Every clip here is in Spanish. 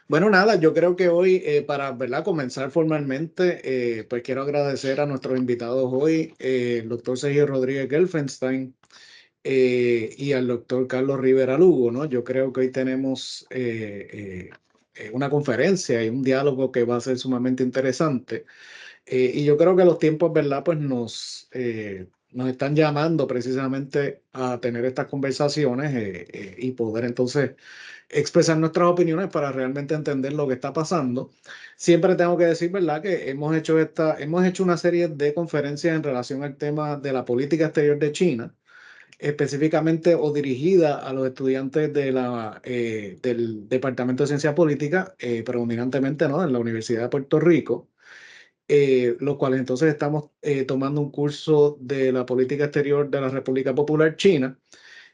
Bueno, nada, yo creo que hoy, para, ¿verdad?, comenzar formalmente, pues quiero agradecer a nuestros invitados hoy, el doctor Sergio Rodríguez Gelfenstein y al doctor Carlos Rivera Lugo, ¿no? Yo creo que hoy tenemos una conferencia y un diálogo que va a ser sumamente interesante. Y yo creo que los tiempos, ¿verdad?, pues nos están llamando precisamente a tener estas conversaciones y poder entonces expresar nuestras opiniones para realmente entender lo que está pasando. Siempre tengo que decir, ¿verdad?, que hemos hecho una serie de conferencias en relación al tema de la política exterior de China, específicamente o dirigida a los estudiantes del Departamento de Ciencia Política, predominantemente, ¿no?, en la Universidad de Puerto Rico, los cuales entonces estamos tomando un curso de la política exterior de la República Popular China.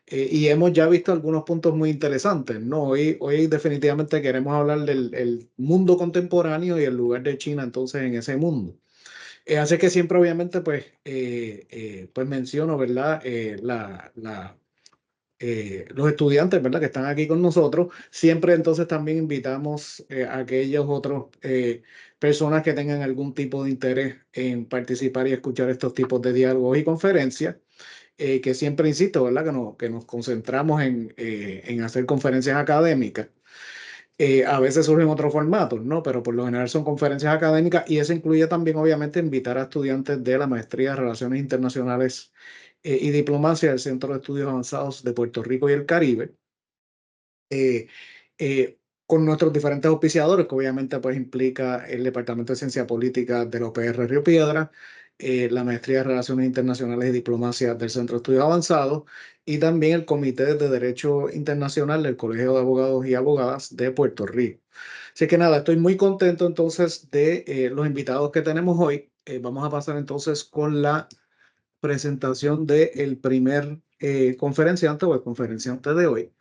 Y hemos ya visto algunos puntos muy interesantes, ¿no? Hoy definitivamente queremos hablar del el mundo contemporáneo y el lugar de China entonces en ese mundo. Así que siempre obviamente pues menciono, ¿verdad? Los estudiantes, ¿verdad?, que están aquí con nosotros. Siempre entonces también invitamos a aquellos otros personas que tengan algún tipo de interés en participar y escuchar estos tipos de diálogos y conferencias, que siempre insisto, ¿verdad?, que nos concentramos en hacer conferencias académicas. A veces surgen otros formatos, ¿no? Pero por lo general son conferencias académicas y eso incluye también, obviamente, invitar a estudiantes de la maestría de Relaciones Internacionales y Diplomacia del Centro de Estudios Avanzados de Puerto Rico y el Caribe, eh, eh, con nuestros diferentes auspiciadores, que obviamente pues implica el Departamento de Ciencia Política de la UPR Río Piedra, la Maestría de Relaciones Internacionales y Diplomacia del Centro de Estudios Avanzados y también el Comité de Derecho Internacional del Colegio de Abogados y Abogadas de Puerto Rico. Así que nada, estoy muy contento entonces de los invitados que tenemos hoy. Vamos a pasar entonces con la presentación del primer conferenciante o el conferenciante de hoy.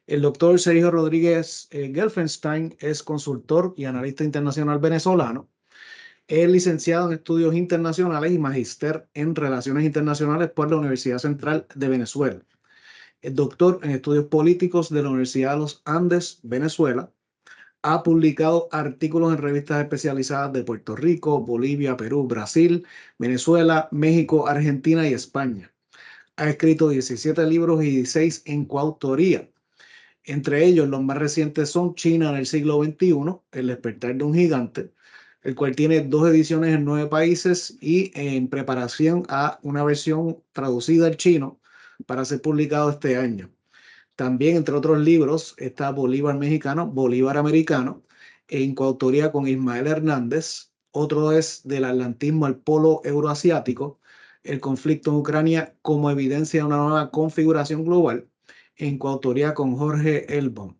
El doctor Sergio Rodríguez Gelfenstein es consultor y analista internacional venezolano. Es licenciado en estudios internacionales y magíster en relaciones internacionales por la Universidad Central de Venezuela. Es doctor en estudios políticos de la Universidad de los Andes, Venezuela. Ha publicado artículos en revistas especializadas de Puerto Rico, Bolivia, Perú, Brasil, Venezuela, México, Argentina y España. Ha escrito 17 libros y 16 en coautoría. Entre ellos, los más recientes son China en el siglo XXI, El despertar de un gigante, el cual tiene 2 ediciones en 9 países y en preparación a una versión traducida al chino para ser publicado este año. También, entre otros libros, está Bolívar Mexicano, Bolívar Americano, en coautoría con Ismael Hernández. Otro es Del Atlantismo al Polo Euroasiático, el conflicto en Ucrania como evidencia de una nueva configuración global, en coautoría con Jorge Elbon.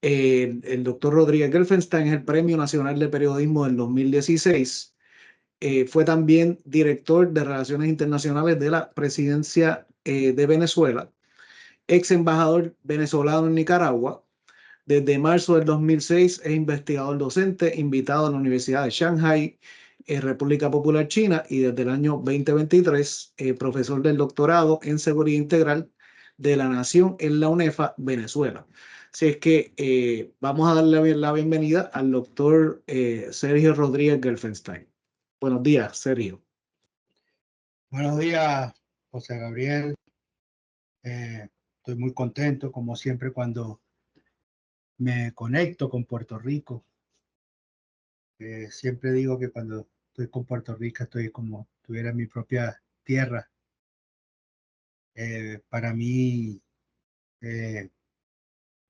El doctor Rodríguez Gelfenstein es el Premio Nacional de Periodismo del 2016. Fue también director de Relaciones Internacionales de la Presidencia de Venezuela, ex embajador venezolano en Nicaragua. Desde marzo del 2006 es investigador docente invitado a la Universidad de Shanghai, República Popular China, y desde el año 2023 profesor del doctorado en Seguridad Integral de la Nación en la UNEFA, Venezuela. Así es que vamos a darle la bienvenida al doctor Sergio Rodríguez Gelfenstein. Buenos días, Sergio. Buenos días, José Gabriel. Estoy muy contento, como siempre, cuando me conecto con Puerto Rico. Siempre digo que cuando estoy con Puerto Rico estoy como si tuviera en mi propia tierra. Para mí, eh,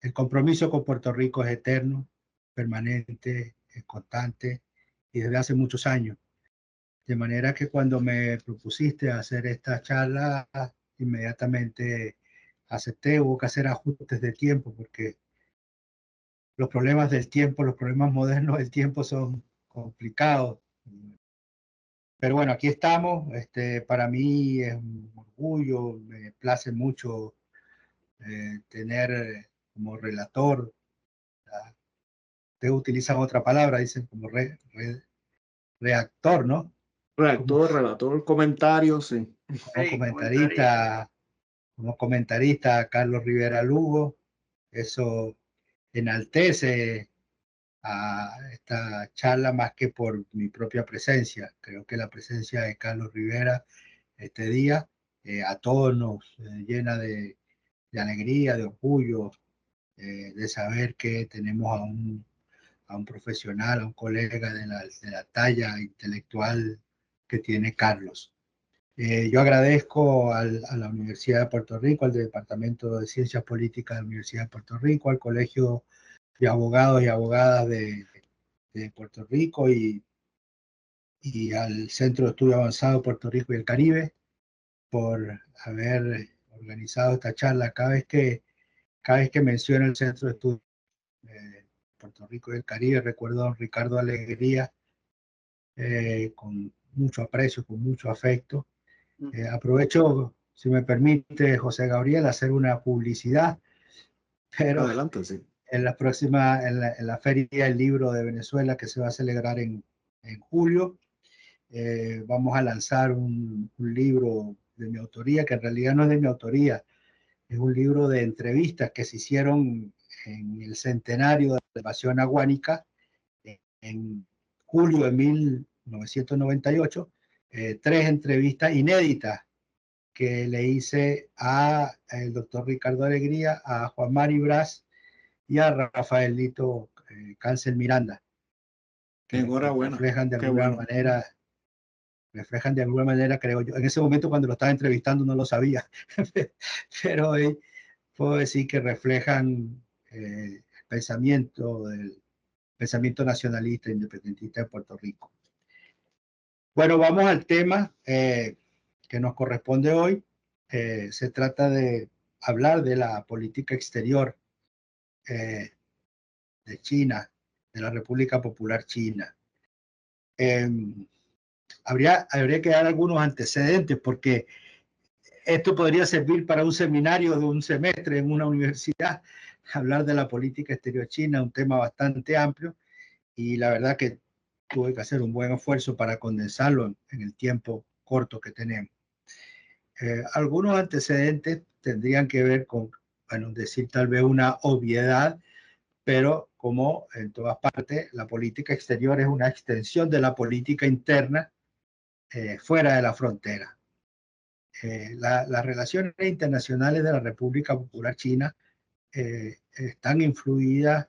el compromiso con Puerto Rico es eterno, permanente, es constante y desde hace muchos años. De manera que cuando me propusiste hacer esta charla, inmediatamente acepté. Hubo que hacer ajustes de tiempo porque los problemas del tiempo, los problemas modernos del tiempo son complicados. Pero bueno, aquí estamos. Para mí es un orgullo, me place mucho tener como relator. Ustedes utilizan otra palabra, dicen como reactor, ¿no? Como, Redactor, relator, comentarios, sí. como comentarista, como comentarista Carlos Rivera Lugo. Eso enaltece a esta charla más que por mi propia presencia. Creo que la presencia de Carlos Rivera este día a todos nos llena de alegría, de orgullo, de saber que tenemos a un profesional, a un colega de la talla intelectual que tiene Carlos. Yo agradezco a la Universidad de Puerto Rico, al Departamento de Ciencias Políticas de la Universidad de Puerto Rico, al Colegio de Abogados y Abogadas de Puerto Rico y al Centro de Estudio Avanzado Puerto Rico y el Caribe por haber organizado esta charla. Cada vez que menciono el Centro de Estudio Puerto Rico y el Caribe, recuerdo a don Ricardo Alegría con mucho aprecio, con mucho afecto. Aprovecho, si me permite, José Gabriel, hacer una publicidad, pero Adelante, sí. en la próxima, en la Feria del Libro de Venezuela, que se va a celebrar en julio, vamos a lanzar un libro de mi autoría, que en realidad no es de mi autoría, es un libro de entrevistas que se hicieron en el centenario de la invasión aguánica en julio de 1998, 3 entrevistas inéditas que le hice a el doctor Ricardo Alegría, a Juan Mari Brás y a Rafaelito Cáncer Miranda, que Enhorabuena, qué bueno. reflejan de alguna manera, creo yo. En ese momento cuando lo estaba entrevistando no lo sabía, pero hoy puedo decir que reflejan el pensamiento nacionalista independentista de Puerto Rico. Bueno, vamos al tema que nos corresponde hoy. Se trata de hablar de la política exterior de China, de la República Popular China. Eh, habría que dar algunos antecedentes porque esto podría servir para un seminario de un semestre en una universidad, hablar de la política exterior china, un tema bastante amplio, y la verdad que tuve que hacer un buen esfuerzo para condensarlo en el tiempo corto que tenemos. Algunos antecedentes tendrían que ver con, bueno, decir tal vez una obviedad, pero como en todas partes, la política exterior es una extensión de la política interna fuera de la frontera. Las relaciones internacionales de la República Popular China están influidas,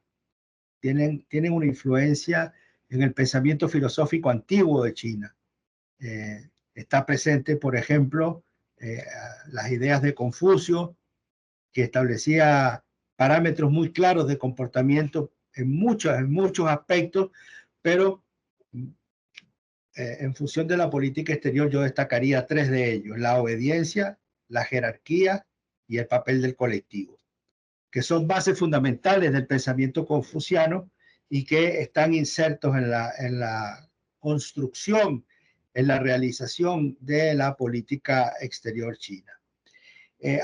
tienen una influencia en el pensamiento filosófico antiguo de China. Está presente, por ejemplo, las ideas de Confucio, que establecía parámetros muy claros de comportamiento en muchos aspectos, pero en función de la política exterior yo destacaría 3 de ellos: la obediencia, la jerarquía y el papel del colectivo, que son bases fundamentales del pensamiento confuciano y que están insertos en la construcción, en la realización de la política exterior china.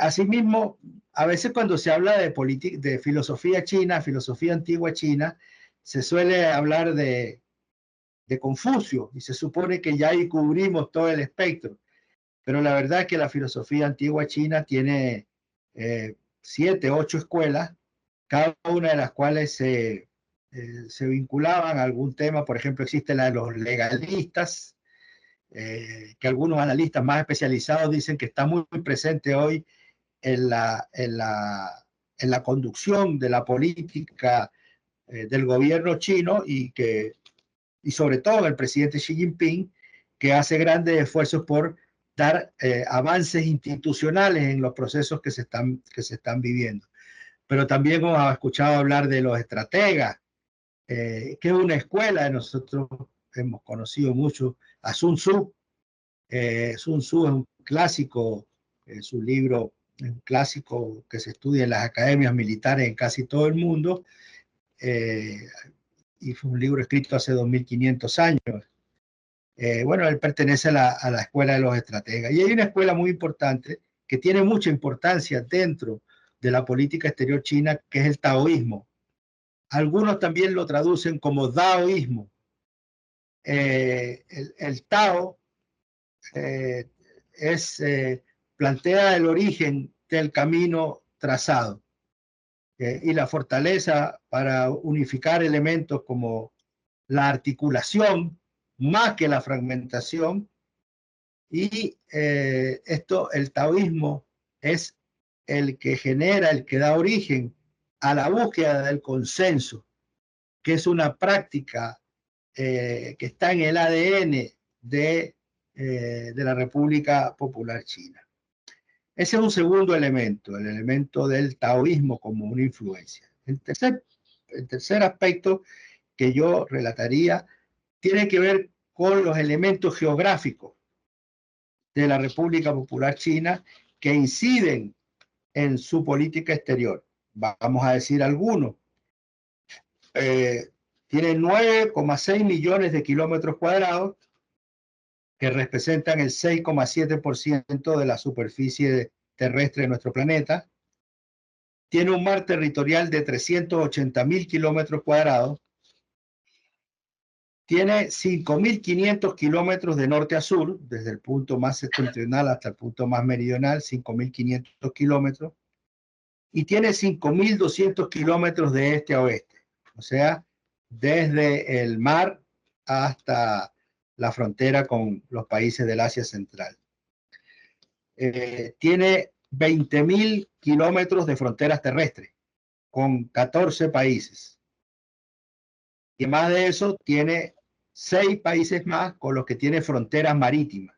Asimismo, a veces cuando se habla de filosofía china, filosofía antigua china, se suele hablar de Confucio y se supone que ya ahí cubrimos todo el espectro, pero la verdad es que la filosofía antigua china tiene 7, 8 escuelas, cada una de las cuales se vinculaban a algún tema. Por ejemplo, existe la de los legalistas, que algunos analistas más especializados dicen que está muy presente hoy en la conducción de la política del gobierno chino y sobre todo el presidente Xi Jinping, que hace grandes esfuerzos por dar avances institucionales en los procesos que se están viviendo. Pero también hemos escuchado hablar de los estrategas, que es una escuela. Nosotros hemos conocido mucho a Sun Tzu. Sun Tzu es un clásico, su libro es un clásico que se estudia en las academias militares en casi todo el mundo, y fue un libro escrito hace 2500 años. Bueno, él pertenece a la escuela de los estrategas. Y hay una escuela muy importante que tiene mucha importancia dentro de la política exterior china, que es el taoísmo. Algunos también lo traducen como daoísmo. El Tao eh, plantea el origen del camino trazado. y la fortaleza para unificar elementos como la articulación más que la fragmentación. Y el taoísmo es el que genera, el que da origen a la búsqueda del consenso, que es una práctica que está en el ADN de la República Popular China. Ese es un segundo elemento, el elemento del taoísmo como una influencia. El tercer aspecto que yo relataría tiene que ver con los elementos geográficos de la República Popular China que inciden en su política exterior. Vamos a decir algunos. Tiene 9,6 millones de kilómetros cuadrados, que representan el 6,7% de la superficie terrestre de nuestro planeta. Tiene un mar territorial de 380.000 kilómetros cuadrados. Tiene 5.500 kilómetros de norte a sur, desde el punto más septentrional hasta el punto más meridional, 5.500 kilómetros. Y tiene 5.200 kilómetros de este a oeste, o sea, desde el mar hasta la frontera con los países del Asia Central. Tiene 20.000 kilómetros de fronteras terrestres con 14 países. Y más de eso, tiene 6 países más con los que tiene fronteras marítimas.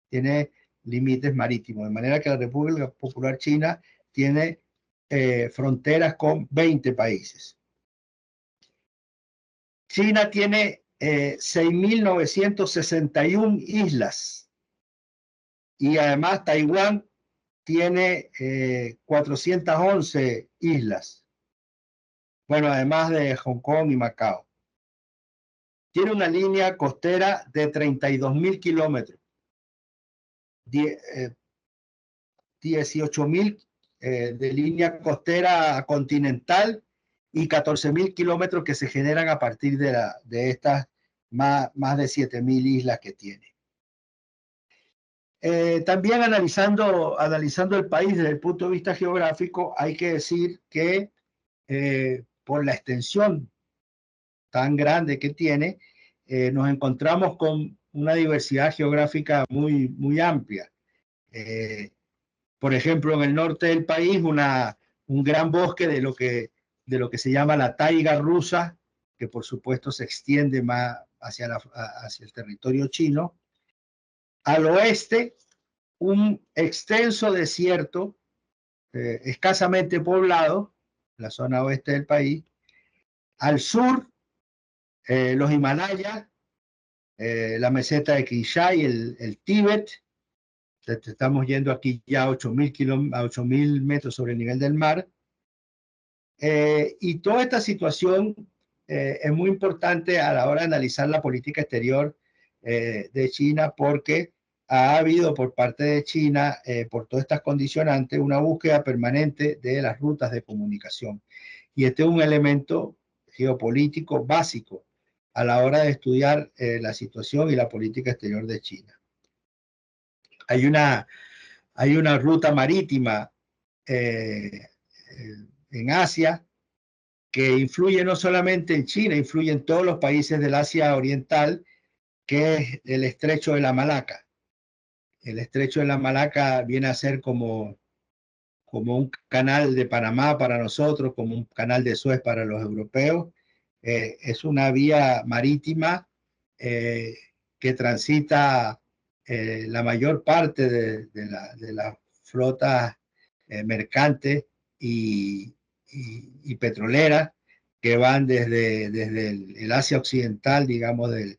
Tiene límites marítimos, de manera que la República Popular China tiene fronteras con 20 países. China tiene 6.961 islas y además Taiwán tiene 411 islas. Bueno, además de Hong Kong y Macao. Tiene una línea costera de 32.000 kilómetros. 18.000 de línea costera continental y 14.000 kilómetros que se generan a partir de estas más de 7.000 islas que tiene. También analizando el país desde el punto de vista geográfico, hay que decir que por la extensión tan grande que tiene, nos encontramos con una diversidad geográfica muy, muy amplia. Por ejemplo, en el norte del país, un gran bosque de lo que se llama la taiga rusa, que por supuesto se extiende más hacia el territorio chino. Al oeste, un extenso desierto escasamente poblado, la zona oeste del país. Al sur, los Himalayas, la meseta de Qinghai, el Tíbet. Estamos yendo aquí ya a 8.000 metros sobre el nivel del mar. Y toda esta situación es muy importante a la hora de analizar la política exterior de China, porque ha habido por parte de China, por todas estas condicionantes, una búsqueda permanente de las rutas de comunicación. Y este es un elemento geopolítico básico a la hora de estudiar la situación y la política exterior de China. Hay una ruta marítima en Asia que influye no solamente en China, influye en todos los países del Asia Oriental, que es el Estrecho de la Malaca. El Estrecho de la Malaca viene a ser como un canal de Panamá para nosotros, como un canal de Suez para los europeos. Es una vía marítima que transita la mayor parte de la flota mercante y petrolera que van desde el Asia Occidental, digamos, de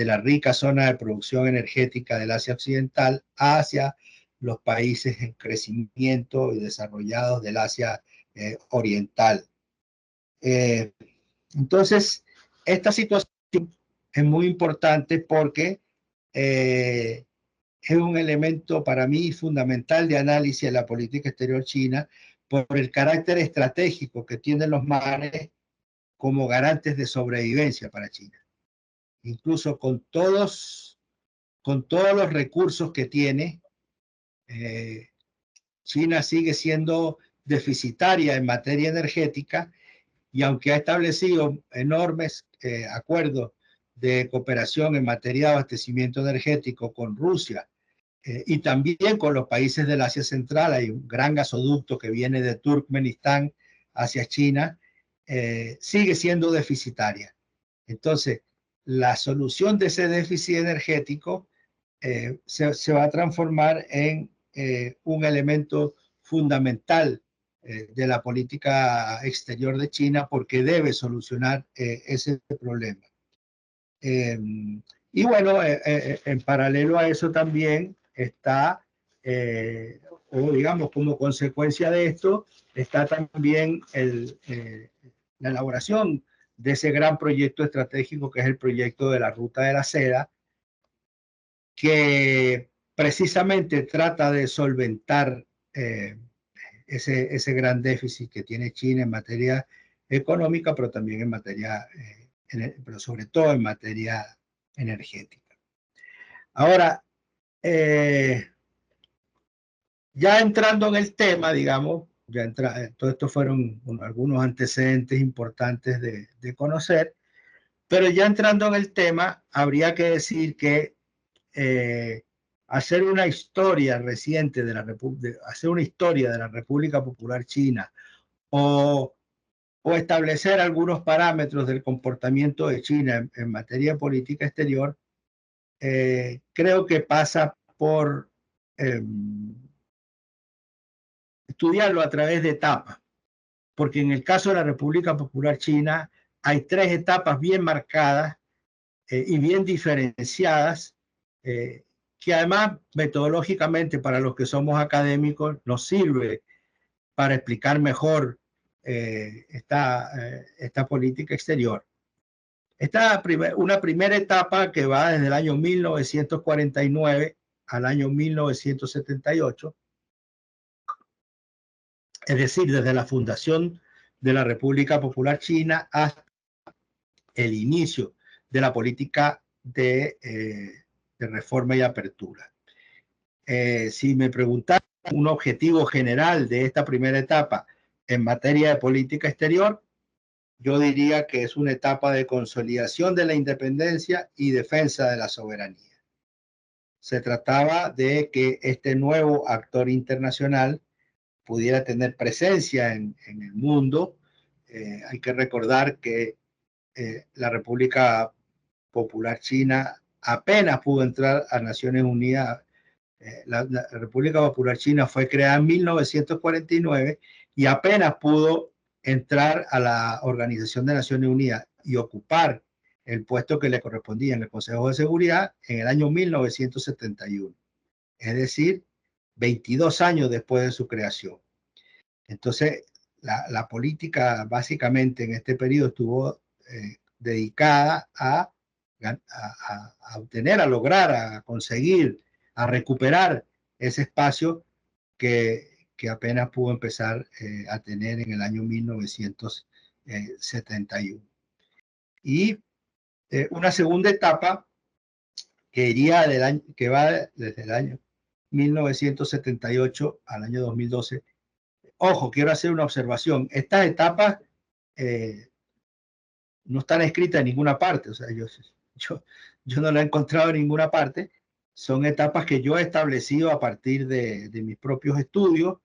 la rica zona de producción energética del Asia Occidental hacia los países en crecimiento y desarrollados del Asia Oriental. Entonces, esta situación es muy importante porque es un elemento para mí fundamental de análisis de la política exterior china por el carácter estratégico que tienen los mares como garantes de sobrevivencia para China. Incluso con todos los recursos que tiene, China sigue siendo deficitaria en materia energética, y aunque ha establecido enormes acuerdos de cooperación en materia de abastecimiento energético con Rusia y también con los países del Asia Central, hay un gran gasoducto que viene de Turkmenistán hacia China, sigue siendo deficitaria. Entonces, la solución de ese déficit energético se va a transformar en un elemento fundamental de la política exterior de China, porque debe solucionar ese problema. Y bueno, en paralelo a eso también está, o digamos como consecuencia de esto, está también la elaboración de ese gran proyecto estratégico que es el proyecto de la Ruta de la Seda, que precisamente trata de solventar ese gran déficit que tiene China en materia económica, pero también en materia, pero sobre todo en materia energética. Ahora, ya entrando en el tema, digamos, todo esto fueron algunos antecedentes importantes de conocer, pero ya entrando en el tema, habría que decir que hacer una historia reciente de hacer una historia de la República Popular China o establecer algunos parámetros del comportamiento de China en materia de política exterior, creo que pasa por estudiarlo a través de etapas, porque en el caso de la República Popular China hay tres etapas bien marcadas y bien diferenciadas, que además metodológicamente para los que somos académicos nos sirve para explicar mejor esta política exterior. Una primera etapa que va desde el año 1949 al año 1978, es decir, desde la fundación de la República Popular China hasta el inicio de la política de reforma y apertura. Si me preguntan un objetivo general de esta primera etapa en materia de política exterior, yo diría que es una etapa de consolidación de la independencia y defensa de la soberanía. Se trataba de que este nuevo actor internacional pudiera tener presencia en el mundo. Hay que recordar que la República Popular China apenas pudo entrar a Naciones Unidas. La República Popular China fue creada en 1949 y apenas pudo entrar a la Organización de Naciones Unidas y ocupar el puesto que le correspondía en el Consejo de Seguridad en el año 1971, es decir, 22 años después de su creación. Entonces, la política básicamente en este periodo estuvo dedicada a obtener, a lograr, a conseguir, a recuperar ese espacio que apenas pudo empezar a tener en el año 1971. Y una segunda etapa que va desde el año 1978 al año 2012. Ojo, quiero hacer una observación. Estas etapas no están escritas en ninguna parte. O sea, yo no la he encontrado en ninguna parte. Son etapas que yo he establecido a partir de mis propios estudios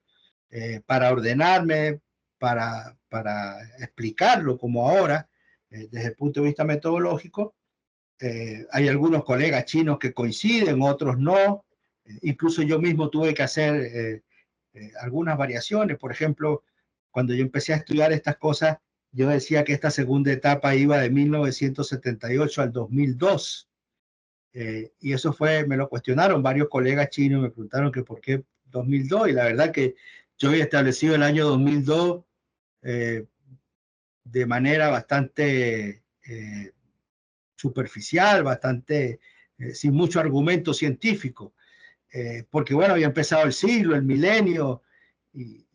para ordenarme, para explicarlo como ahora, desde el punto de vista metodológico. Hay algunos colegas chinos que coinciden, otros no. Incluso yo mismo tuve que hacer algunas variaciones. Por ejemplo, cuando yo empecé a estudiar estas cosas, yo decía que esta segunda etapa iba de 1978 al 2002. Y eso me lo cuestionaron varios colegas chinos, me preguntaron que por qué 2002, y la verdad que yo había establecido el año 2002 de manera bastante superficial, bastante sin mucho argumento científico, porque bueno, había empezado el siglo, el milenio, y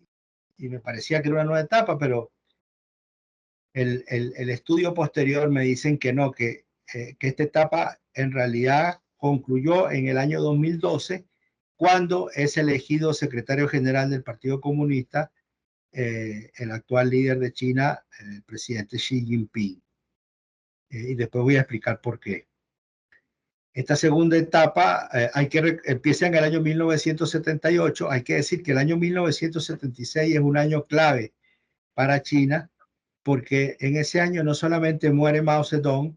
me parecía que era una nueva etapa, pero el estudio posterior me dicen que no, que esta etapa en realidad concluyó en el año 2012, cuando es elegido secretario general del Partido Comunista el actual líder de China, el presidente Xi Jinping. Y después voy a explicar por qué. Esta segunda etapa empieza en el año 1978. Hay que decir que el año 1976 es un año clave para China, porque en ese año no solamente muere Mao Zedong,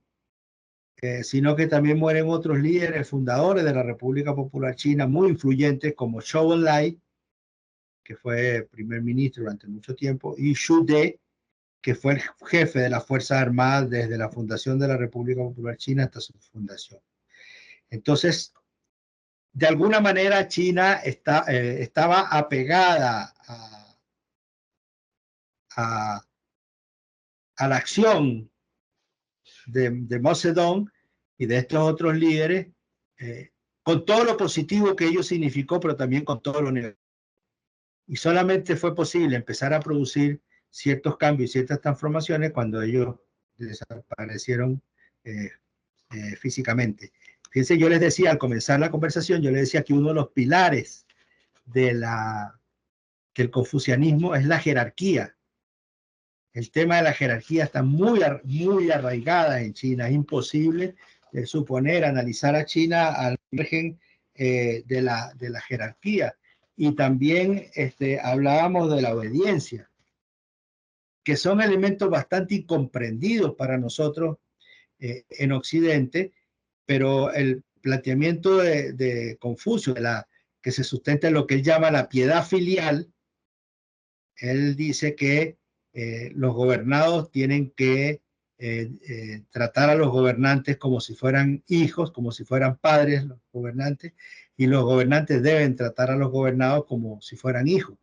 sino que también mueren otros líderes fundadores de la República Popular China muy influyentes como Zhou Enlai, que fue primer ministro durante mucho tiempo, y Xu De, que fue el jefe de las Fuerzas Armadas desde la fundación de la República Popular China hasta su fundación. Entonces, de alguna manera China estaba apegada a la acción de Mao Zedong y de estos otros líderes, con todo lo positivo que ello significó, pero también con todo lo negativo. Y solamente fue posible empezar a producir ciertos cambios y ciertas transformaciones cuando ellos desaparecieron físicamente. Fíjense, yo les decía al comenzar la conversación, yo les decía que uno de los pilares del confucianismo es la jerarquía. El tema de la jerarquía está muy arraigada en China. Es imposible suponer, analizar a China al margen de la jerarquía. Y también hablábamos de la obediencia, que son elementos bastante incomprendidos para nosotros en Occidente, pero el planteamiento de Confucio, que se sustenta en lo que él llama la piedad filial, él dice que los gobernados tienen que tratar a los gobernantes como si fueran hijos, como si fueran padres los gobernantes, y los gobernantes deben tratar a los gobernados como si fueran hijos.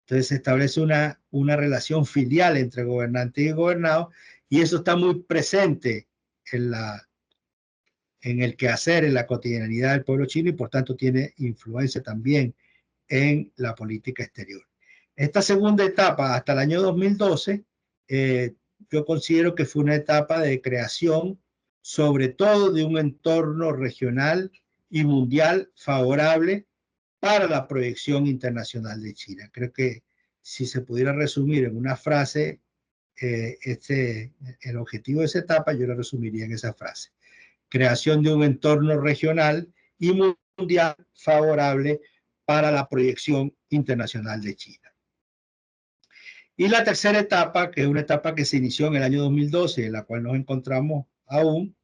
Entonces se establece una relación filial entre gobernante y gobernado, y eso está muy presente en el quehacer, en la cotidianidad del pueblo chino, y por tanto tiene influencia también en la política exterior. Esta segunda etapa, hasta el año 2012, yo considero que fue una etapa de creación, sobre todo de un entorno regional y mundial favorable para la proyección internacional de China. Creo que si se pudiera resumir en una frase el objetivo de esa etapa, yo lo resumiría en esa frase: creación de un entorno regional y mundial favorable para la proyección internacional de China. Y la tercera etapa, que es una etapa que se inició en el año 2012, en la cual nos encontramos aún,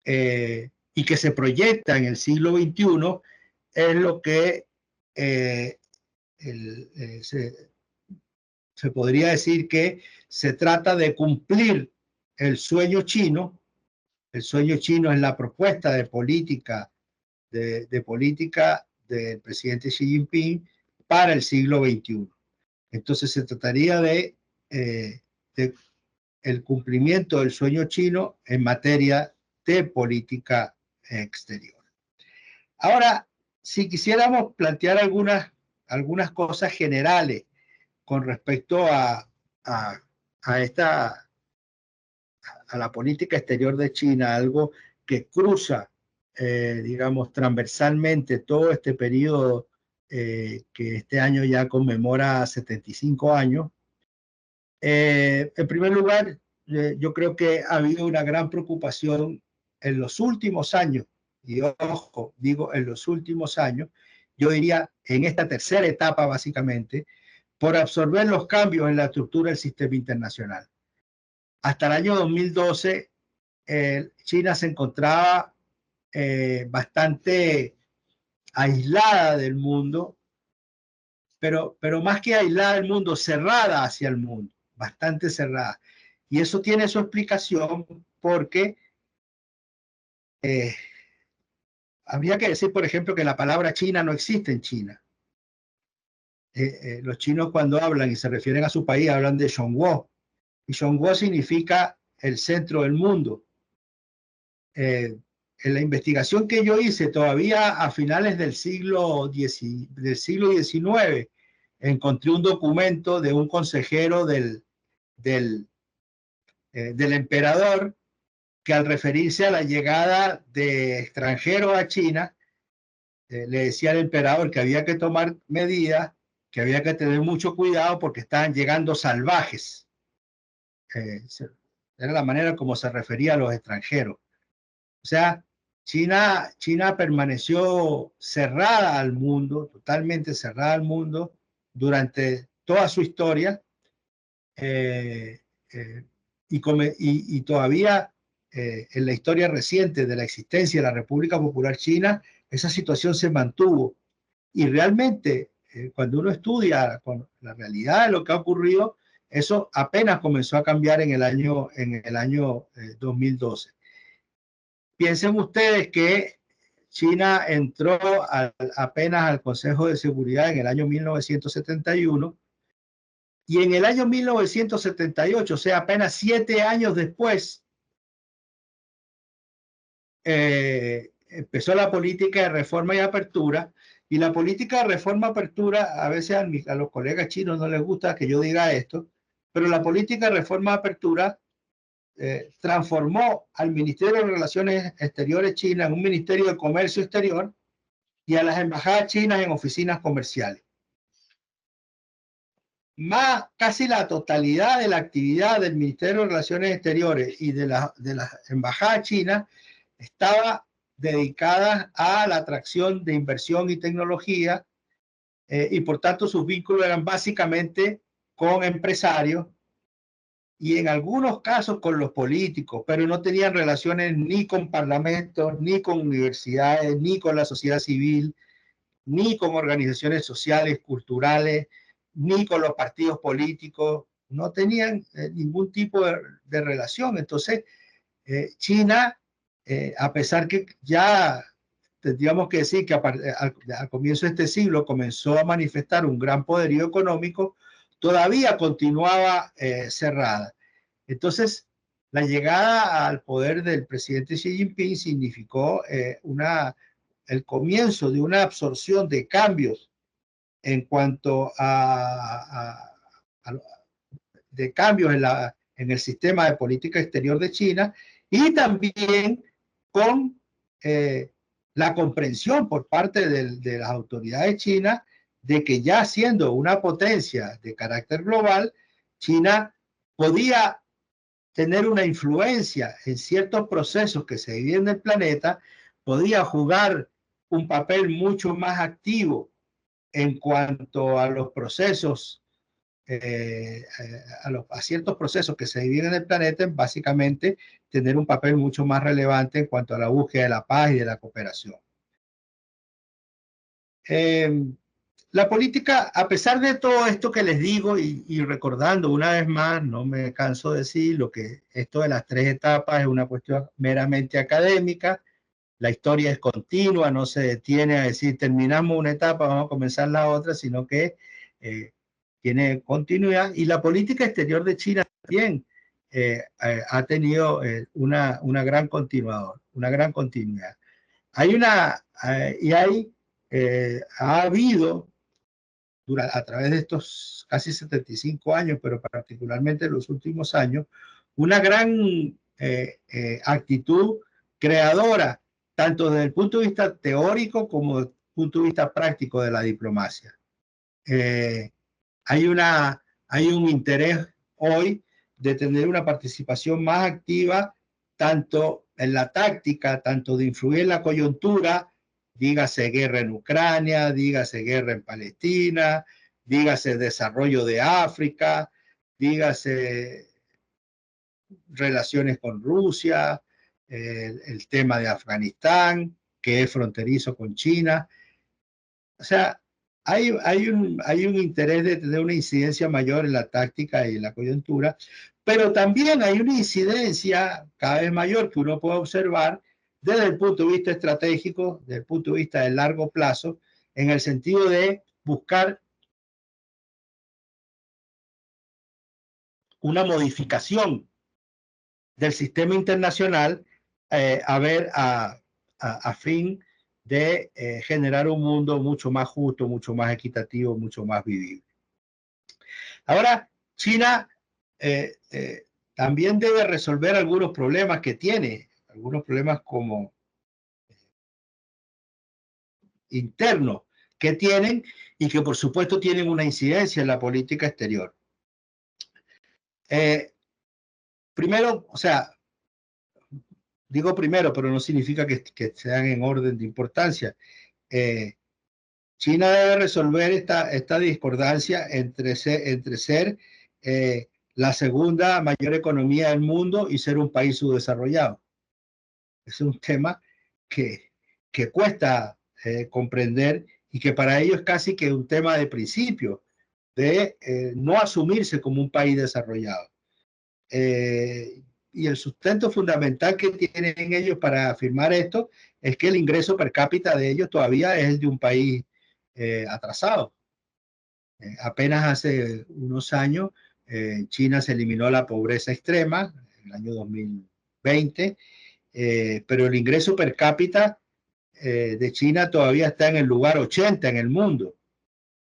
y que se proyecta en el siglo XXI, es lo que se podría decir que se trata de cumplir el sueño chino. El sueño chino es la propuesta de política del presidente Xi Jinping para el siglo XXI. Entonces se trataría de el cumplimiento del sueño chino en materia de política exterior. Ahora, si quisiéramos plantear algunas cosas generales con respecto a la política exterior de China, algo que cruza, digamos, transversalmente todo este periodo que este año ya conmemora 75 años. En primer lugar, yo creo que ha habido una gran preocupación en los últimos años, y ojo, digo en los últimos años, yo diría en esta tercera etapa básicamente, por absorber los cambios en la estructura del sistema internacional. Hasta el año 2012, China se encontraba bastante aislada del mundo, pero más que aislada del mundo, cerrada hacia el mundo, bastante cerrada. Y eso tiene su explicación porque habría que decir, por ejemplo, que la palabra China no existe en China. Los chinos cuando hablan y se refieren a su país hablan de Zhongguo, y Zhongguo significa el centro del mundo. En la investigación que yo hice todavía a finales del siglo XIX, encontré un documento de un consejero del emperador que, al referirse a la llegada de extranjeros a China, le decía al emperador que había que tomar medidas que había que tener mucho cuidado porque estaban llegando salvajes. Era la manera como se refería a los extranjeros. O sea, China permaneció cerrada al mundo, totalmente cerrada al mundo durante toda su historia, y todavía en la historia reciente de la existencia de la República Popular China, esa situación se mantuvo. Y realmente, cuando uno estudia con la realidad de lo que ha ocurrido, eso apenas comenzó a cambiar en el año 2012. Piensen ustedes que China entró apenas al Consejo de Seguridad en el año 1971 y en el año 1978, o sea, apenas 7 años después, empezó la política de reforma y apertura. Y la política de reforma y apertura, a veces a los colegas chinos no les gusta que yo diga esto, pero la política de reforma y apertura transformó al Ministerio de Relaciones Exteriores China en un Ministerio de Comercio Exterior y a las embajadas chinas en oficinas comerciales. Casi la totalidad de la actividad del Ministerio de Relaciones Exteriores y de las embajadas chinas estaba dedicada a la atracción de inversión y tecnología, y por tanto sus vínculos eran básicamente con empresarios y en algunos casos con los políticos, pero no tenían relaciones ni con parlamentos, ni con universidades, ni con la sociedad civil, ni con organizaciones sociales, culturales, ni con los partidos políticos. No tenían ningún tipo de relación. Entonces, China, a pesar que ya tendríamos que decir que al comienzo de este siglo comenzó a manifestar un gran poderío económico, todavía continuaba cerrada. Entonces, la llegada al poder del presidente Xi Jinping significó el comienzo de una absorción de cambios en cuanto de cambios en el sistema de política exterior de China, y también con la comprensión por parte de las autoridades chinas de que ya siendo una potencia de carácter global, China podía tener una influencia en ciertos procesos que se viven en el planeta, podía jugar un papel mucho más activo en cuanto a los procesos, a ciertos procesos que se viven en el planeta, básicamente tener un papel mucho más relevante en cuanto a la búsqueda de la paz y de la cooperación. La política, a pesar de todo esto que les digo y recordando una vez más, no me canso de decir lo que esto de las 3 etapas es una cuestión meramente académica. La historia es continua, no se detiene a decir terminamos una etapa, vamos a comenzar la otra, sino que tiene continuidad. Y la política exterior de China también ha tenido una gran continuidad. Ha habido a través de estos casi 75 años, pero particularmente en los últimos años, una gran actitud creadora, tanto desde el punto de vista teórico como desde el punto de vista práctico de la diplomacia. Hay un interés hoy de tener una participación más activa, tanto en la táctica, tanto de influir en la coyuntura, dígase guerra en Ucrania, dígase guerra en Palestina, dígase desarrollo de África, dígase relaciones con Rusia, el tema de Afganistán, que es fronterizo con China. O sea, hay un interés de tener una incidencia mayor en la táctica y en la coyuntura, pero también hay una incidencia cada vez mayor que uno puede observar desde el punto de vista estratégico, desde el punto de vista de largo plazo, en el sentido de buscar una modificación del sistema internacional a fin de generar un mundo mucho más justo, mucho más equitativo, mucho más vivible. Ahora, China también debe resolver algunos problemas que tiene, algunos problemas como internos, que tienen y que por supuesto tienen una incidencia en la política exterior. Primero, o sea, digo primero, pero no significa que sean en orden de importancia. China debe resolver esta discordancia entre ser la segunda mayor economía del mundo y ser un país subdesarrollado. Es un tema que cuesta comprender y que para ellos es casi que un tema de principio, de no asumirse como un país desarrollado. Y el sustento fundamental que tienen ellos para afirmar esto es que el ingreso per cápita de ellos todavía es el de un país atrasado. Apenas hace unos años China se eliminó la pobreza extrema en el año 2020, pero el ingreso per cápita de China todavía está en el lugar 80 en el mundo,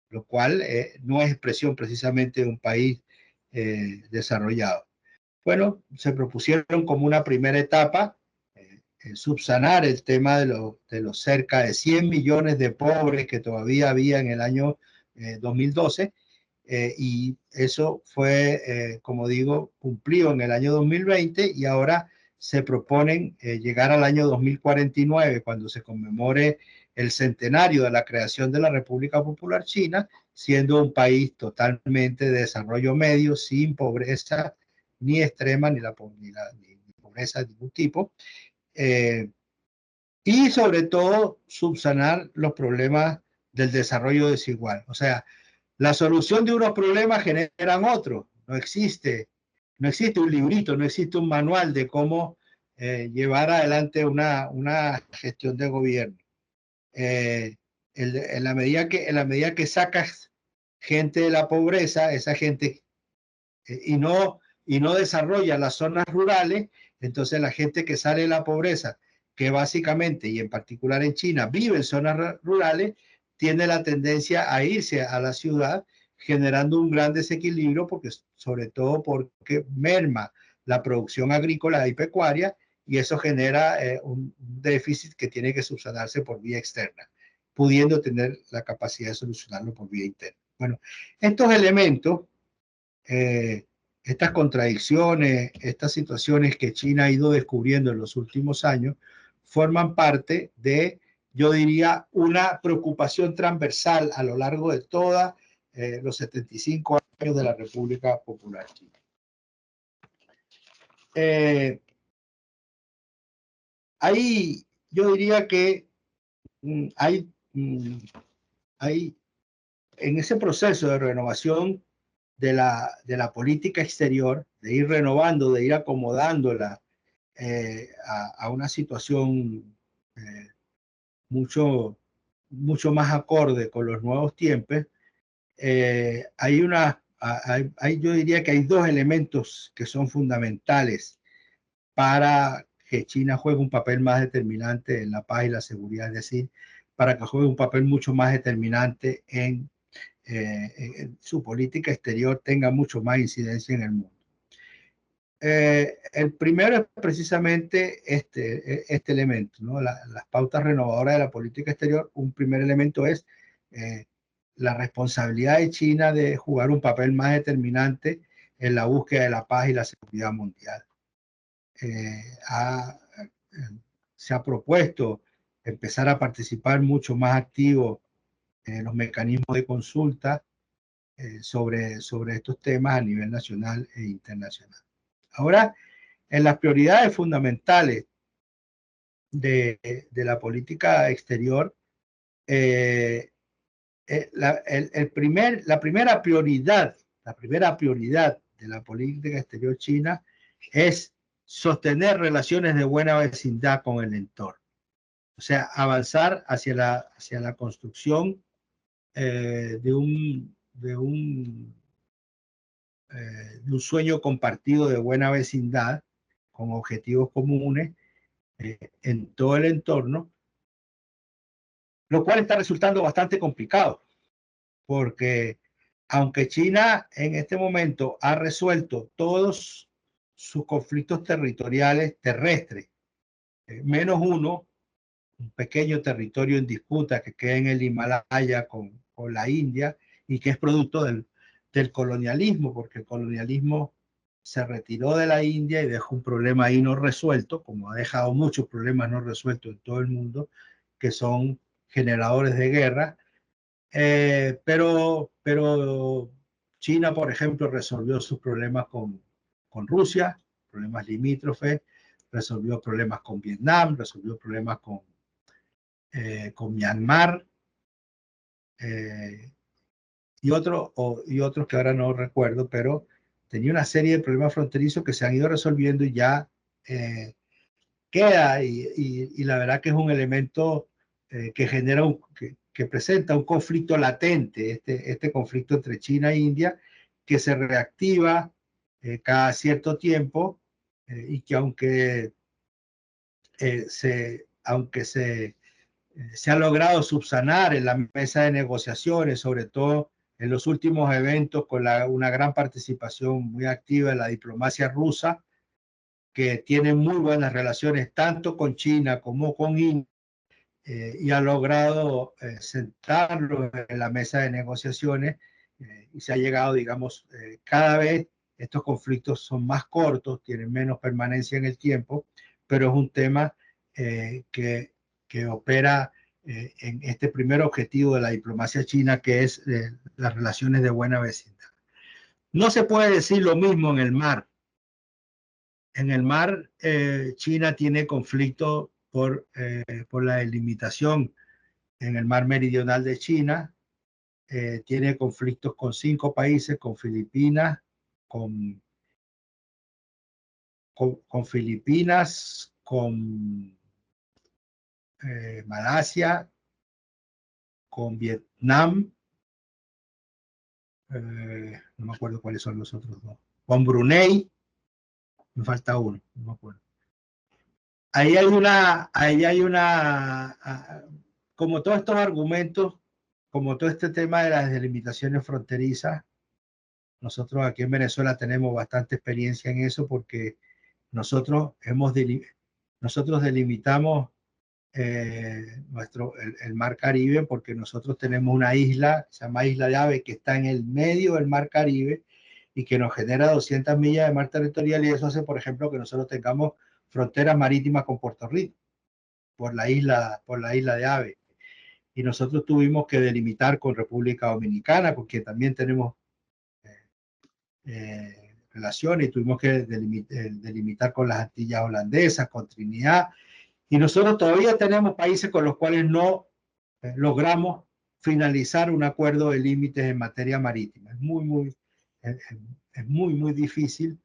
lo cual no es expresión precisamente de un país desarrollado. Bueno, se propusieron como una primera etapa subsanar el tema de los cerca de 100 millones de pobres que todavía había en el año 2012, y eso fue, como digo, cumplido en el año 2020 y ahora se proponen llegar al año 2049, cuando se conmemore el centenario de la creación de la República Popular China, siendo un país totalmente de desarrollo medio, sin pobreza ni extrema, ni pobreza de ningún tipo, y sobre todo subsanar los problemas del desarrollo desigual. O sea, la solución de unos problemas generan otros. No existe un librito, no existe un manual de cómo llevar adelante una gestión de gobierno. En la medida que sacas gente de la pobreza, esa gente, y no desarrolla las zonas rurales, entonces la gente que sale de la pobreza, que básicamente, y en particular en China, vive en zonas rurales, tiene la tendencia a irse a la ciudad, generando un gran desequilibrio, sobre todo porque merma la producción agrícola y pecuaria, y eso genera un déficit que tiene que subsanarse por vía externa, pudiendo tener la capacidad de solucionarlo por vía interna. Bueno, estos elementos, estas contradicciones, estas situaciones que China ha ido descubriendo en los últimos años, forman parte de, yo diría, una preocupación transversal a lo largo de todos los 75 años de la República Popular China. Ahí yo diría que hay en ese proceso de renovación de la política exterior, de ir renovando, de ir acomodándola a una situación mucho más acorde con los nuevos tiempos, yo diría que hay dos elementos que son fundamentales para que China juegue un papel más determinante en la paz y la seguridad, es decir, para que juegue un papel mucho más determinante en su política exterior, tenga mucho más incidencia en el mundo. El primero es precisamente este elemento, ¿no? Las pautas renovadoras de la política exterior. Un primer elemento es la responsabilidad de China de jugar un papel más determinante en la búsqueda de la paz y la seguridad mundial. Se ha propuesto empezar a participar mucho más activo en los mecanismos de consulta sobre estos temas a nivel nacional e internacional. Ahora, en las prioridades fundamentales de la política exterior, la primera prioridad de la política exterior china es sostener relaciones de buena vecindad con el entorno. O sea, avanzar hacia la construcción de un sueño compartido de buena vecindad con objetivos comunes en todo el entorno, lo cual está resultando bastante complicado, porque aunque China en este momento ha resuelto todos sus conflictos territoriales terrestres, menos uno, un pequeño territorio en disputa que queda en el Himalaya con la India y que es producto del colonialismo, porque el colonialismo se retiró de la India y dejó un problema ahí no resuelto, como ha dejado muchos problemas no resueltos en todo el mundo, que son generadores de guerra. Pero China, por ejemplo, resolvió sus problemas con Rusia, problemas limítrofes, resolvió problemas con Vietnam, resolvió problemas con Myanmar, y otros que ahora no recuerdo, pero tenía una serie de problemas fronterizos que se han ido resolviendo y ya queda, y la verdad que es un elemento que genera que presenta un conflicto latente, este conflicto entre China e India, que se reactiva cada cierto tiempo, y que aunque se ha logrado subsanar en la mesa de negociaciones, sobre todo en los últimos eventos con una gran participación muy activa de la diplomacia rusa, que tiene muy buenas relaciones tanto con China como con India, y ha logrado sentarlo en la mesa de negociaciones, y se ha llegado, digamos, cada vez estos conflictos son más cortos, tienen menos permanencia en el tiempo, pero es un tema que opera en este primer objetivo de la diplomacia china, que es las relaciones de buena vecindad. No se puede decir lo mismo en el mar. En el mar, China tiene conflicto por la delimitación en el mar meridional de China. Tiene conflictos con 5 países, con Filipinas, con Filipinas, con Malasia, con Vietnam, no me acuerdo cuáles son los otros dos, con Brunei, me falta uno, no me acuerdo. Ahí hay una, como todos estos argumentos, como todo este tema de las delimitaciones fronterizas, nosotros aquí en Venezuela tenemos bastante experiencia en eso, porque nosotros delimitamos el mar Caribe, porque nosotros tenemos una isla, se llama Isla de Ave, que está en el medio del mar Caribe y que nos genera 200 millas de mar territorial, y eso hace, por ejemplo, que nosotros tengamos fronteras marítimas con Puerto Rico por la isla de Ave. Y nosotros tuvimos que delimitar con República Dominicana, porque también tenemos relaciones, y tuvimos que delimitar con las Antillas Holandesas, con Trinidad, y nosotros todavía tenemos países con los cuales no logramos finalizar un acuerdo de límites en materia marítima. Es muy difícil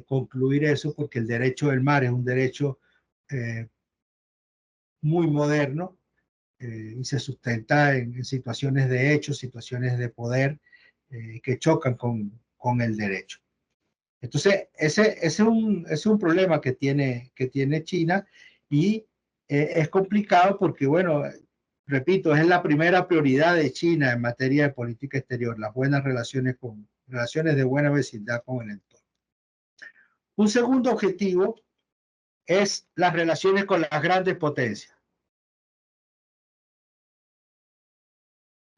concluir eso, porque el derecho del mar es un derecho muy moderno, y se sustenta en situaciones de hecho, situaciones de poder que chocan con el derecho. Entonces, ese es un problema que tiene China, y es complicado porque, bueno, repito, es la primera prioridad de China en materia de política exterior, las buenas relaciones de buena vecindad con el entorno. Un segundo objetivo es las relaciones con las grandes potencias.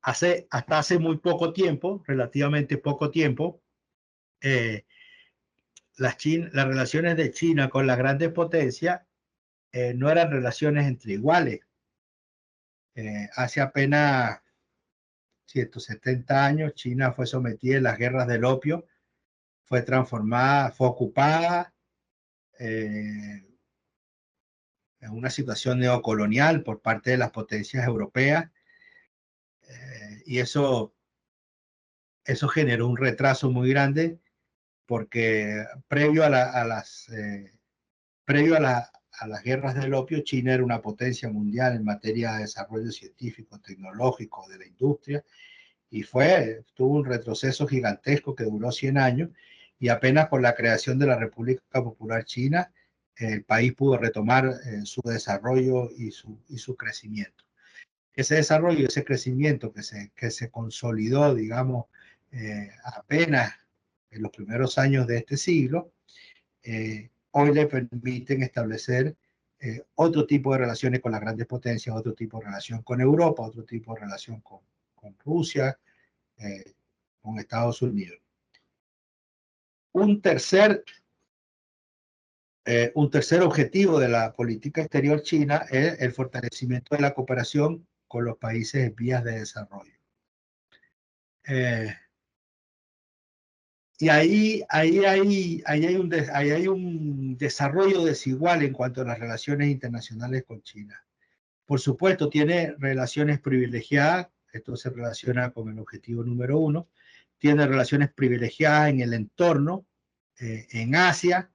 Hasta hace muy poco tiempo, relativamente poco tiempo, las relaciones de China con las grandes potencias no eran relaciones entre iguales. Hace apenas 170 años, China fue sometida en las guerras del opio, fue transformada, fue ocupada en una situación neocolonial por parte de las potencias europeas, y eso generó un retraso muy grande, porque previo a las guerras del opio, China era una potencia mundial en materia de desarrollo científico, tecnológico, de la industria, y tuvo un retroceso gigantesco que duró 100 años, y apenas con la creación de la República Popular China, el país pudo retomar su desarrollo y su crecimiento. Ese desarrollo y ese crecimiento que se consolidó, digamos, apenas en los primeros años de este siglo, hoy le permiten establecer otro tipo de relaciones con las grandes potencias, otro tipo de relación con Europa, otro tipo de relación con Rusia, con Estados Unidos. Un tercer objetivo de la política exterior china es el fortalecimiento de la cooperación con los países en vías de desarrollo. Y ahí hay un desarrollo desigual en cuanto a las relaciones internacionales con China. Por supuesto, tiene relaciones privilegiadas, esto se relaciona con el objetivo número 1, tiene relaciones privilegiadas en el entorno, en Asia,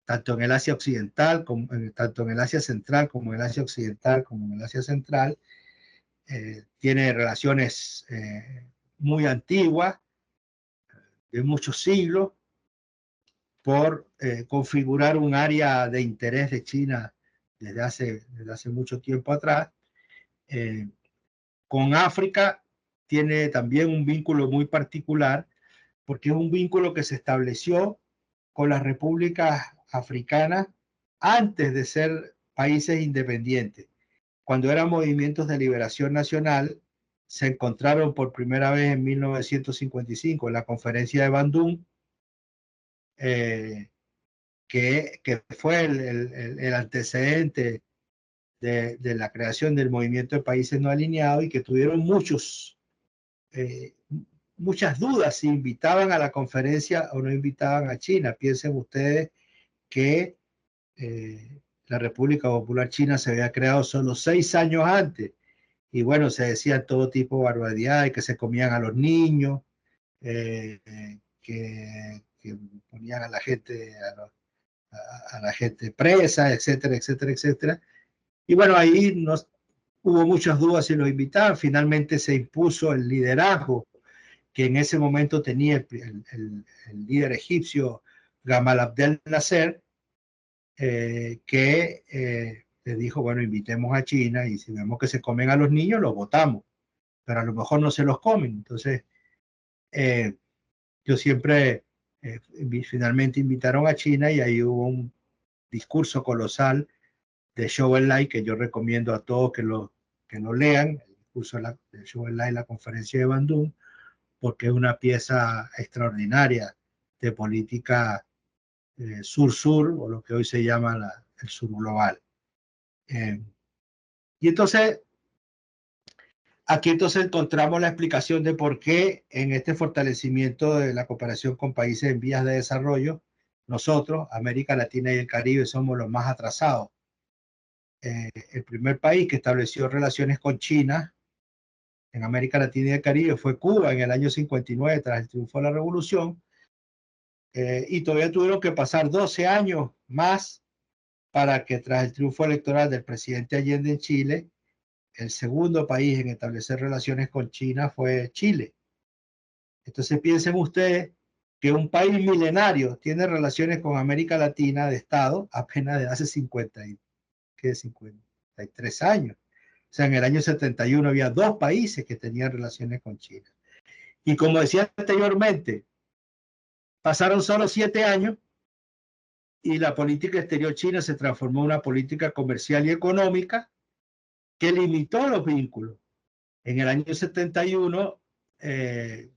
tanto en el Asia occidental, tanto en el Asia central como en el Asia occidental, como en el Asia central. Tiene relaciones muy antiguas, de muchos siglos, por configurar un área de interés de China desde hace mucho tiempo atrás. Con África tiene también un vínculo muy particular, porque es un vínculo que se estableció con las repúblicas africanas antes de ser países independientes. Cuando eran movimientos de liberación nacional, se encontraron por primera vez en 1955 en la conferencia de Bandung, que fue el antecedente de la creación del movimiento de países no alineados, y que tuvieron muchas dudas si invitaban a la conferencia o no invitaban a China. Piensen ustedes que la República Popular China se había creado solo 6 años antes, y bueno, se decían todo tipo de barbaridades, que se comían a los niños, que ponían a la gente a la gente presa, etcétera, etcétera, etcétera. Y bueno, ahí hubo muchas dudas si los invitaban. Finalmente se impuso el liderazgo que en ese momento tenía el líder egipcio Gamal Abdel Nasser, que le dijo, bueno, invitemos a China, y si vemos que se comen a los niños, los votamos, pero a lo mejor no se los comen. Entonces, yo siempre, finalmente invitaron a China, y ahí hubo un discurso colosal de Zhou Enlai, que yo recomiendo a todos que lo lean, el discurso de Zhou Enlai, la conferencia de Bandung, porque es una pieza extraordinaria de política sur-sur, o lo que hoy se llama el sur global. Y entonces, aquí encontramos la explicación de por qué en este fortalecimiento de la cooperación con países en vías de desarrollo, nosotros, América Latina y el Caribe, somos los más atrasados. El primer país que estableció relaciones con China en América Latina y el Caribe fue Cuba en el año 59, tras el triunfo de la revolución, y todavía tuvieron que pasar 12 años más para que, tras el triunfo electoral del presidente Allende en Chile, el segundo país en establecer relaciones con China fue Chile. Entonces piensen ustedes que un país milenario tiene relaciones con América Latina de Estado apenas de hace 53 años. O sea, en el año 71 había 2 países que tenían relaciones con China. Y como decía anteriormente, pasaron solo 7 años y la política exterior china se transformó en una política comercial y económica que limitó los vínculos. En el año 71,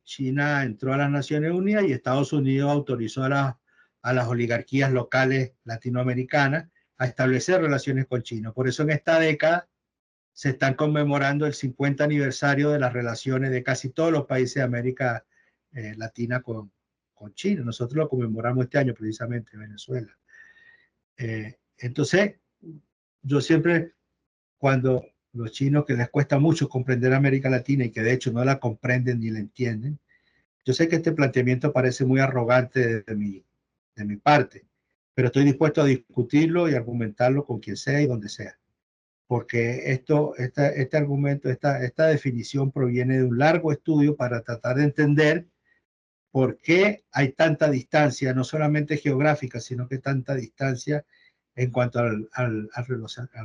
China entró a las Naciones Unidas, y Estados Unidos autorizó a las oligarquías locales latinoamericanas a establecer relaciones con China. Por eso en esta década se están conmemorando el 50 aniversario de las relaciones de casi todos los países de América Latina con China. Nosotros lo conmemoramos este año precisamente en Venezuela. Entonces, yo siempre, cuando los chinos, que les cuesta mucho comprender América Latina y que de hecho no la comprenden ni la entienden, yo sé que este planteamiento parece muy arrogante de mi parte, pero estoy dispuesto a discutirlo y argumentarlo con quien sea y donde sea, porque este argumento, esta definición proviene de un largo estudio para tratar de entender por qué hay tanta distancia, no solamente geográfica, sino que tanta distancia en cuanto al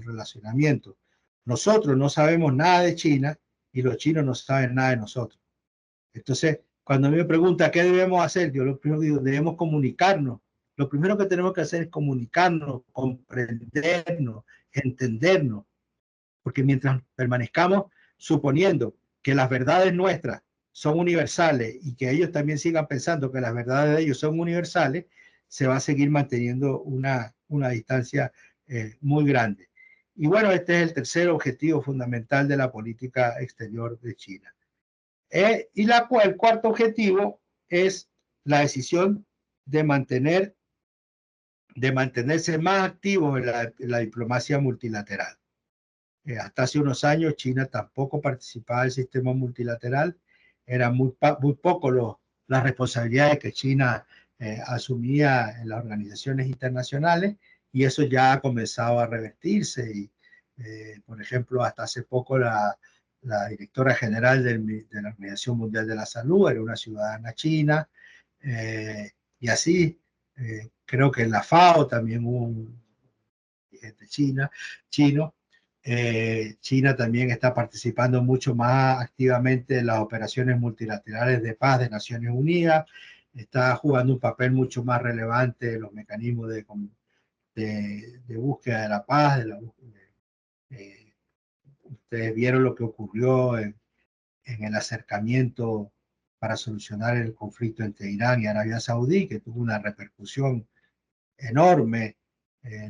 relacionamiento. Nosotros no sabemos nada de China y los chinos no saben nada de nosotros. Entonces, cuando a mí me pregunta qué debemos hacer, yo lo primero digo, debemos comunicarnos lo primero que tenemos que hacer es comunicarnos, comprendernos, entendernos, porque mientras permanezcamos suponiendo que las verdades nuestras son universales y que ellos también sigan pensando que las verdades de ellos son universales, se va a seguir manteniendo una distancia muy grande. Y bueno, este es el tercer objetivo fundamental de la política exterior de China. El cuarto objetivo es la decisión de mantenerse más activos en la diplomacia multilateral. Hasta hace unos años China tampoco participaba del sistema multilateral, eran muy poco las responsabilidades que China asumía en las organizaciones internacionales, y eso ya ha comenzado a revertirse. Y, por ejemplo, hasta hace poco la directora general de la Organización Mundial de la Salud era una ciudadana china, y así creo que en la FAO también hubo un dirigente chino. China también está participando mucho más activamente en las operaciones multilaterales de paz de Naciones Unidas, está jugando un papel mucho más relevante en los mecanismos de búsqueda de la paz. Ustedes vieron lo que ocurrió en el acercamiento para solucionar el conflicto entre Irán y Arabia Saudí, que tuvo una repercusión enorme,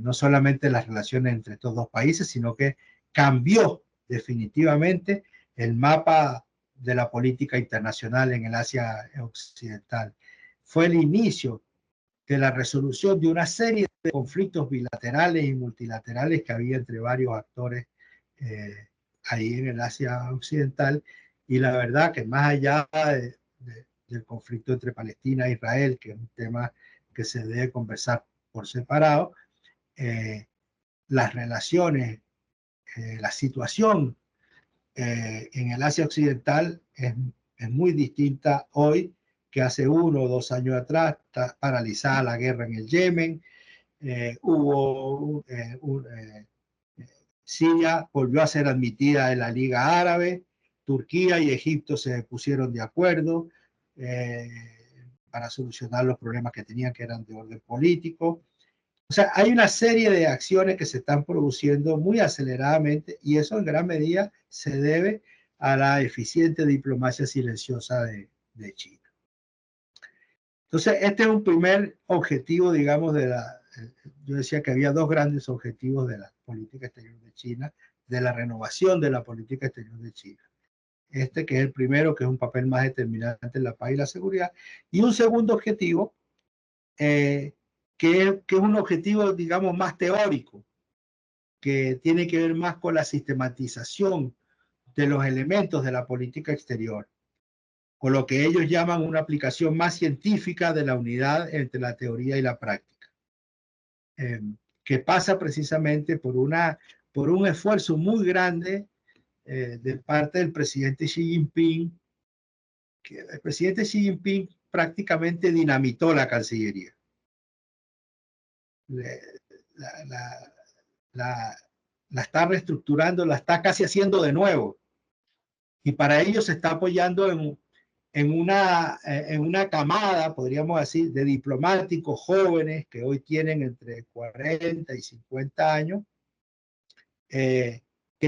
no solamente las relaciones entre estos dos países, sino que cambió definitivamente el mapa de la política internacional en el Asia Occidental. Fue el inicio de la resolución de una serie de conflictos bilaterales y multilaterales que había entre varios actores ahí en el Asia Occidental. Y la verdad que más allá del conflicto entre Palestina e Israel, que es un tema que se debe conversar por separado, las relaciones, la situación en el Asia Occidental es muy distinta hoy que hace 1 o 2 años atrás. Está paralizada la guerra en el Yemen, Siria volvió a ser admitida en la Liga Árabe, Turquía y Egipto se pusieron de acuerdo para solucionar los problemas que tenían, que eran de orden político. O sea, hay una serie de acciones que se están produciendo muy aceleradamente, y eso en gran medida se debe a la eficiente diplomacia silenciosa de China. Entonces, este es un primer objetivo, digamos, yo decía que había dos grandes objetivos de la política exterior de China, de la renovación de la política exterior de China. Este que es el primero, que es un papel más determinante en la paz y la seguridad, y un segundo objetivo, que es un objetivo, digamos, más teórico, que tiene que ver más con la sistematización de los elementos de la política exterior, con lo que ellos llaman una aplicación más científica de la unidad entre la teoría y la práctica, que pasa precisamente por un esfuerzo muy grande de parte del presidente Xi Jinping, que el presidente Xi Jinping prácticamente dinamitó la Cancillería. La está reestructurando, la está casi haciendo de nuevo. Y para ello se está apoyando en una camada, podríamos decir, de diplomáticos jóvenes que hoy tienen entre 40 y 50 años, que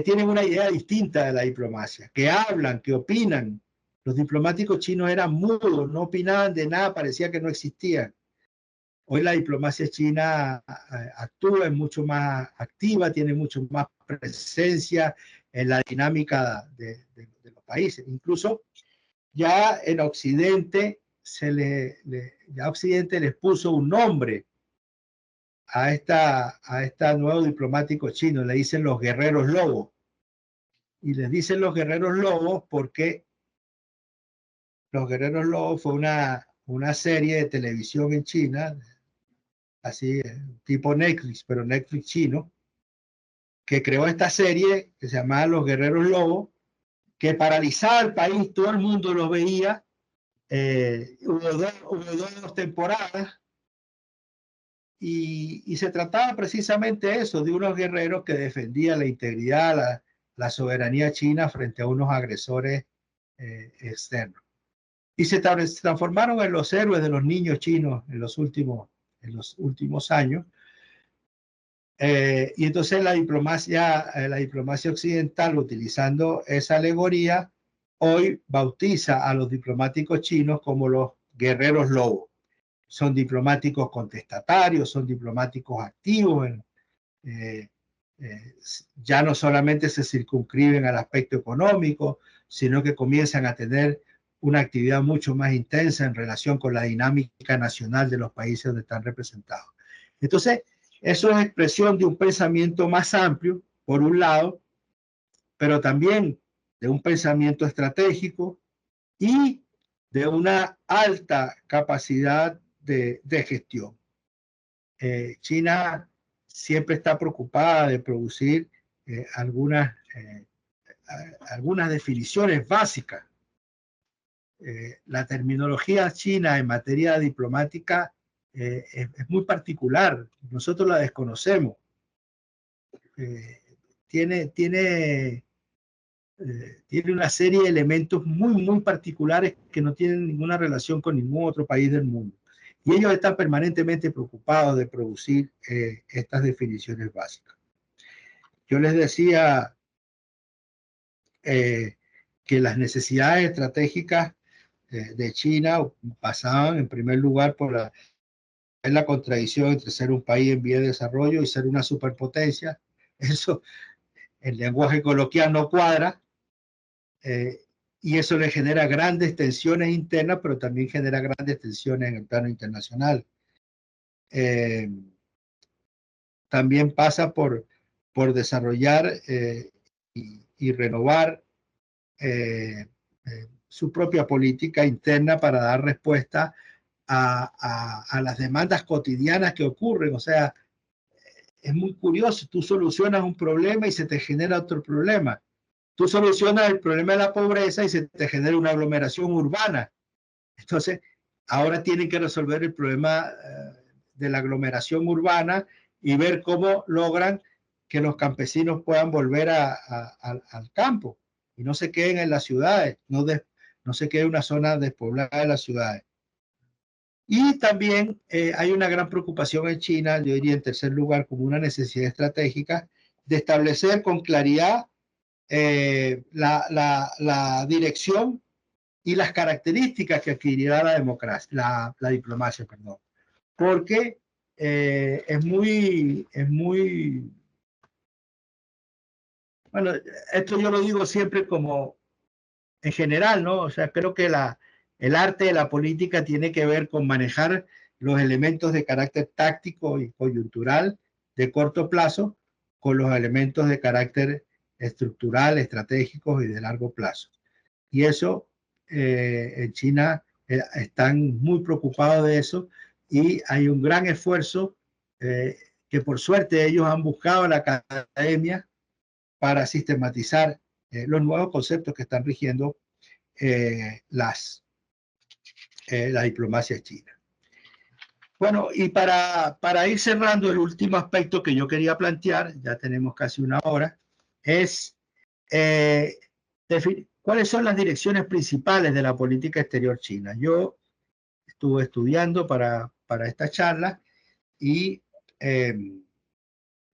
tienen una idea distinta de la diplomacia, que hablan, que opinan. Los diplomáticos chinos eran mudos, no opinaban de nada, parecía que no existían. Hoy la diplomacia china actúa, es mucho más activa, tiene mucho más presencia en la dinámica de los países. Incluso ya en Occidente ya Occidente les puso un nombre a esta nuevo diplomático chino, le dicen los guerreros lobos. Y les dicen los guerreros lobos porque los guerreros lobos fue una serie de televisión en China, así tipo Netflix, pero Netflix chino, que creó esta serie que se llamaba Los Guerreros Lobos, que paralizaba el país, todo el mundo lo veía. Hubo dos temporadas, y se trataba precisamente de eso, de unos guerreros que defendían la integridad, la soberanía china frente a unos agresores externos. Y se transformaron en los héroes de los niños chinos en los últimos en los últimos años. Y entonces la diplomacia occidental, utilizando esa alegoría, hoy bautiza a los diplomáticos chinos como los guerreros lobos. Son diplomáticos contestatarios, son diplomáticos activos, ya no solamente se circunscriben al aspecto económico, sino que comienzan a tener una actividad mucho más intensa en relación con la dinámica nacional de los países donde están representados. Entonces, eso es expresión de un pensamiento más amplio, por un lado, pero también de un pensamiento estratégico y de una alta capacidad de gestión. China siempre está preocupada de producir algunas definiciones básicas. La terminología china en materia diplomática es muy particular. Nosotros la desconocemos. Tiene una serie de elementos muy particulares que no tienen ninguna relación con ningún otro país del mundo. Y ellos están permanentemente preocupados de producir estas definiciones básicas. Yo les decía que las necesidades estratégicas de China pasaban en primer lugar por la contradicción entre ser un país en vía de desarrollo y ser una superpotencia. Eso en lenguaje coloquial no cuadra, y eso le genera grandes tensiones internas, pero también genera grandes tensiones en el plano internacional. También pasa por desarrollar y renovar su propia política interna para dar respuesta a las demandas cotidianas que ocurren. O sea, es muy curioso, tú solucionas un problema y se te genera otro problema. Tú solucionas el problema de la pobreza y se te genera una aglomeración urbana. Entonces, ahora tienen que resolver el problema de la aglomeración urbana y ver cómo logran que los campesinos puedan volver al campo y no se queden en las ciudades, no se quede en una zona despoblada de las ciudades. Y también hay una gran preocupación en China, yo diría en tercer lugar, como una necesidad estratégica, de establecer con claridad la dirección y las características que adquirirá la democracia, la diplomacia, perdón. Porque es muy, bueno, esto yo lo digo siempre como en general, ¿no? O sea, creo que el arte de la política tiene que ver con manejar los elementos de carácter táctico y coyuntural de corto plazo con los elementos de carácter estructural, estratégicos y de largo plazo. Y eso en China están muy preocupados de eso y hay un gran esfuerzo que por suerte ellos han buscado en la academia para sistematizar los nuevos conceptos que están rigiendo la diplomacia china. Bueno, y para ir cerrando, el último aspecto que yo quería plantear, ya tenemos casi una hora, es cuáles son las direcciones principales de la política exterior china. Yo estuve estudiando para esta charla y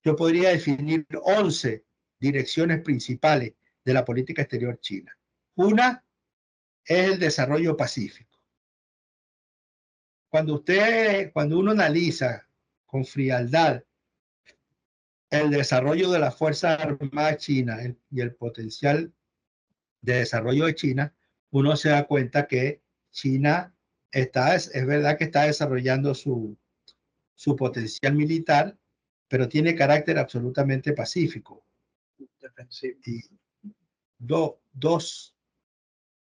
yo podría definir 11 direcciones principales de la política exterior china. Una es el desarrollo pacífico. Cuando uno analiza con frialdad el desarrollo de las Fuerzas Armadas chinas y el potencial de desarrollo de China, uno se da cuenta que China es verdad que está desarrollando su potencial militar, pero tiene carácter absolutamente pacífico. Defensivo. Y dos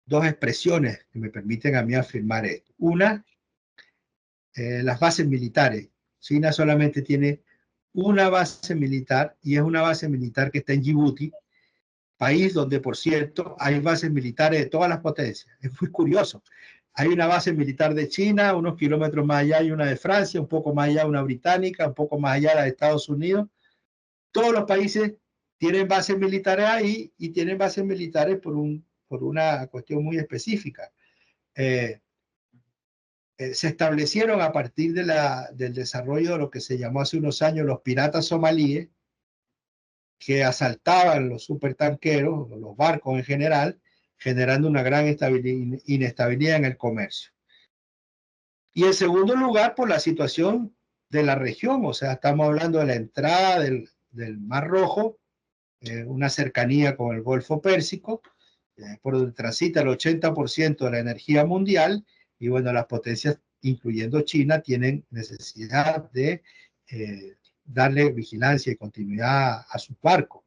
expresiones que me permiten a mí afirmar esto. Una, las bases militares. China solamente tiene una base militar y es una base militar que está en Djibouti, país donde, por cierto, hay bases militares de todas las potencias. Es muy curioso. Hay una base militar de China, unos kilómetros más allá hay una de Francia, un poco más allá una británica, un poco más allá la de Estados Unidos. Todos los países tienen bases militares ahí y tienen bases militares por una cuestión muy específica. se establecieron a partir del desarrollo de lo que se llamó hace unos años los piratas somalíes, que asaltaban los supertanqueros, los barcos en general, generando una gran inestabilidad en el comercio. Y en segundo lugar, por la situación de la región, o sea, estamos hablando de la entrada del Mar Rojo, una cercanía con el Golfo Pérsico, por donde transita el 80% de la energía mundial, y bueno, las potencias, incluyendo China, tienen necesidad de darle vigilancia y continuidad a sus barcos,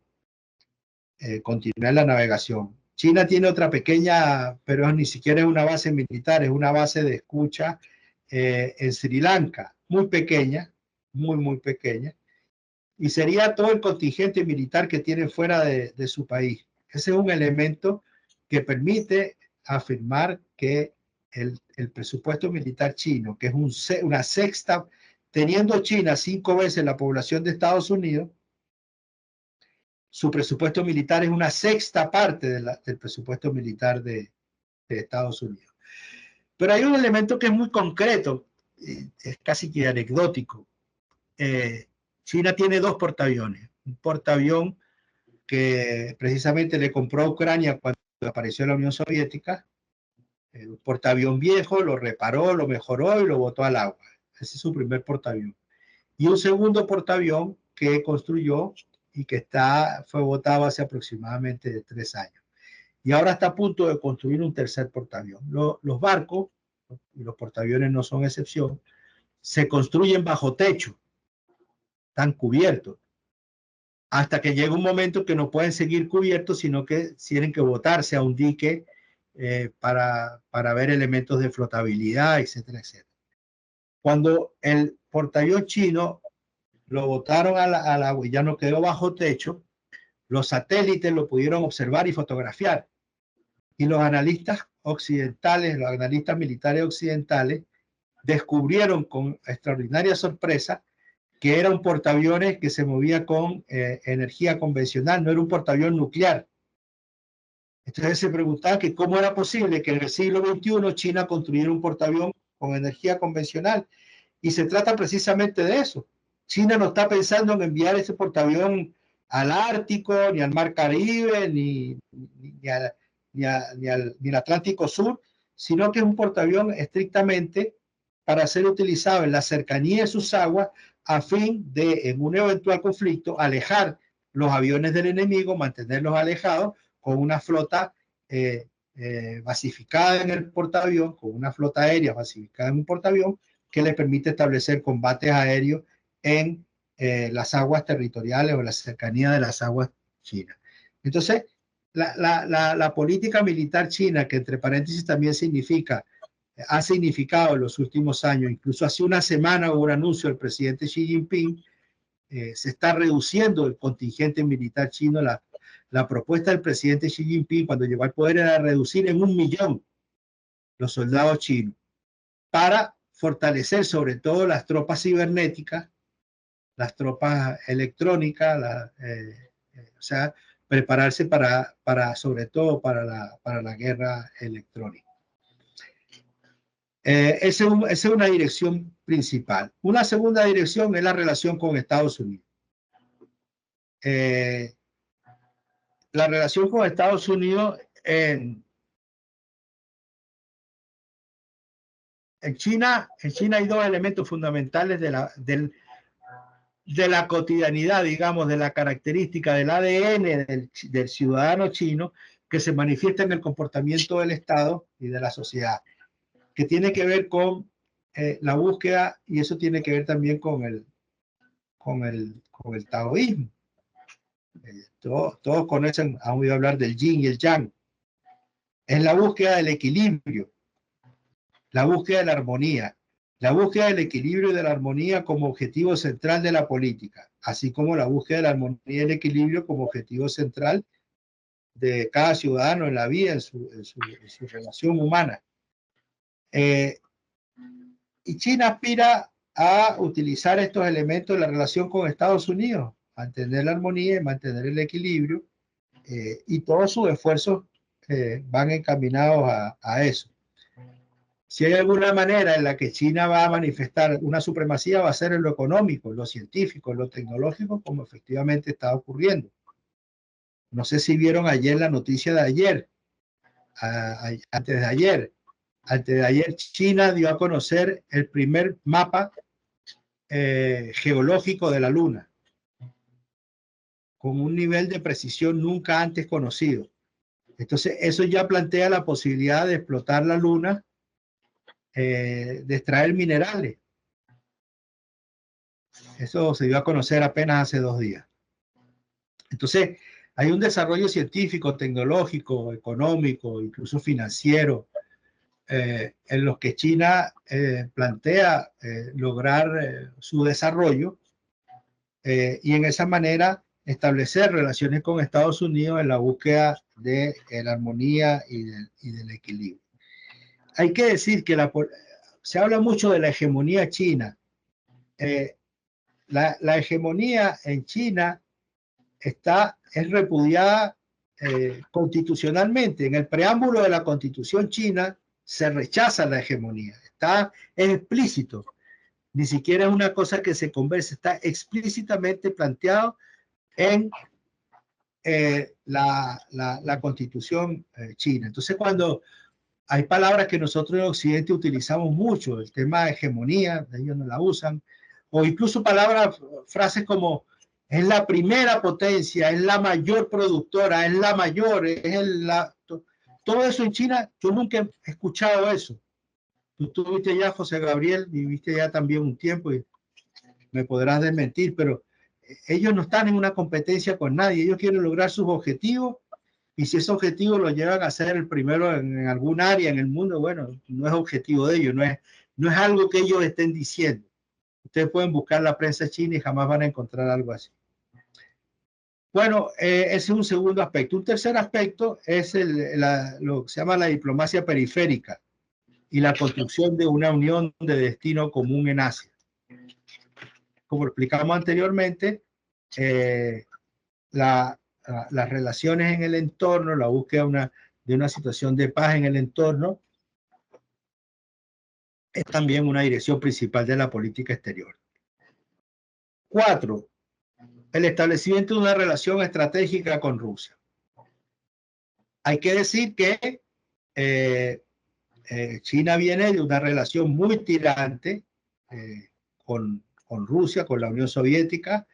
continuar la navegación. China tiene otra pequeña, pero ni siquiera es una base militar, es una base de escucha en Sri Lanka, muy pequeña, muy pequeña, y sería todo el contingente militar que tienen fuera de su país. Ese es un elemento que permite afirmar que el presupuesto militar chino, que es una sexta, teniendo China 5 veces la población de Estados Unidos, su presupuesto militar es una sexta parte del presupuesto militar de Estados Unidos. Pero hay un elemento que es muy concreto, es casi que anecdótico. China tiene 2 portaaviones. Un portaavión que precisamente le compró a Ucrania cuando apareció la Unión Soviética, un portaavión viejo, lo reparó, lo mejoró y lo botó al agua. Ese es su primer portaavión. Y un segundo portaavión que construyó y que fue botado hace aproximadamente 3 años. Y ahora está a punto de construir un tercer portaavión. Los barcos, y los portaaviones no son excepción, se construyen bajo techo, están cubiertos, hasta que llega un momento que no pueden seguir cubiertos, sino que tienen que botarse a un dique para ver elementos de flotabilidad, etcétera, etcétera. Cuando el portaavión chino lo botaron al agua y ya no quedó bajo techo, los satélites lo pudieron observar y fotografiar. Y los analistas occidentales, los analistas militares occidentales, descubrieron con extraordinaria sorpresa que era un portaaviones que se movía con energía convencional, no era un portaavión nuclear. Entonces se preguntaba que cómo era posible que en el siglo XXI China construyera un portaavión con energía convencional. Y se trata precisamente de eso. China no está pensando en enviar ese portaavión al Ártico, ni al Mar Caribe, ni al Atlántico Sur, sino que es un portaavión estrictamente para ser utilizado en la cercanía de sus aguas a fin de, en un eventual conflicto, alejar los aviones del enemigo, mantenerlos alejados con una flota basificada en el portaavión, con una flota aérea basificada en un portaavión, que le permite establecer combates aéreos en las aguas territoriales o la cercanía de las aguas chinas. Entonces, la política militar china, que entre paréntesis también ha significado en los últimos años, incluso hace una semana hubo un anuncio del presidente Xi Jinping, se está reduciendo el contingente militar chino. La propuesta del presidente Xi Jinping cuando llegó al poder era reducir en 1 millón los soldados chinos para fortalecer sobre todo las tropas cibernéticas, las tropas electrónicas, o sea, prepararse sobre todo para la guerra electrónica. Esa es una dirección principal. Una segunda dirección es la relación con Estados Unidos. La relación con Estados Unidos en China hay 2 elementos fundamentales de la cotidianidad, digamos, de la característica del ADN del ciudadano chino que se manifiesta en el comportamiento del Estado y de la sociedad, que tiene que ver con la búsqueda, y eso tiene que ver también con el taoísmo. Todos conocen, han oído hablar del yin y el yang. Es la búsqueda del equilibrio, la búsqueda de la armonía, la búsqueda del equilibrio y de la armonía como objetivo central de la política, así como la búsqueda de la armonía y el equilibrio como objetivo central de cada ciudadano en la vida, en su relación humana. Y China aspira a utilizar estos elementos de la relación con Estados Unidos, mantener la armonía y mantener el equilibrio, y todos sus esfuerzos van encaminados a eso. Si hay alguna manera en la que China va a manifestar una supremacía, va a ser en lo económico, en lo científico, en lo tecnológico, como efectivamente está ocurriendo. No sé si vieron ayer la noticia de ayer, antes de ayer. Antes de ayer China dio a conocer el primer mapa geológico de la Luna, con un nivel de precisión nunca antes conocido. Entonces, eso ya plantea la posibilidad de explotar la Luna, de extraer minerales. Eso se dio a conocer apenas hace 2 días. Entonces, hay un desarrollo científico, tecnológico, económico, incluso financiero, en los que China plantea lograr su desarrollo, y en esa manera establecer relaciones con Estados Unidos en la búsqueda de la armonía y del equilibrio. Hay que decir que se habla mucho de la hegemonía china. La hegemonía en China es repudiada constitucionalmente. En el preámbulo de la Constitución china se rechaza la hegemonía. Es explícito. Ni siquiera es una cosa que se converse. Está explícitamente planteado en la Constitución china. Entonces, cuando hay palabras que nosotros en Occidente utilizamos mucho, el tema de hegemonía, ellos no la usan, o incluso frases como es la primera potencia, es la mayor productora, es la mayor, todo eso en China, yo nunca he escuchado eso. Tú estuviste allá, José Gabriel, viviste allá también un tiempo y me podrás desmentir, pero ellos no están en una competencia con nadie, ellos quieren lograr sus objetivos, y si ese objetivo lo llevan a ser el primero en algún área en el mundo, bueno, no es objetivo de ellos, no es algo que ellos estén diciendo. Ustedes pueden buscar la prensa china y jamás van a encontrar algo así. Bueno, ese es un segundo aspecto. Un tercer aspecto es lo que se llama la diplomacia periférica y la construcción de una unión de destino común en Asia. Como explicamos anteriormente, las relaciones en el entorno, la búsqueda de una situación de paz en el entorno, es también una dirección principal de la política exterior. 4. El establecimiento de una relación estratégica con Rusia. Hay que decir que China viene de una relación muy tirante con Rusia, con la Unión Soviética,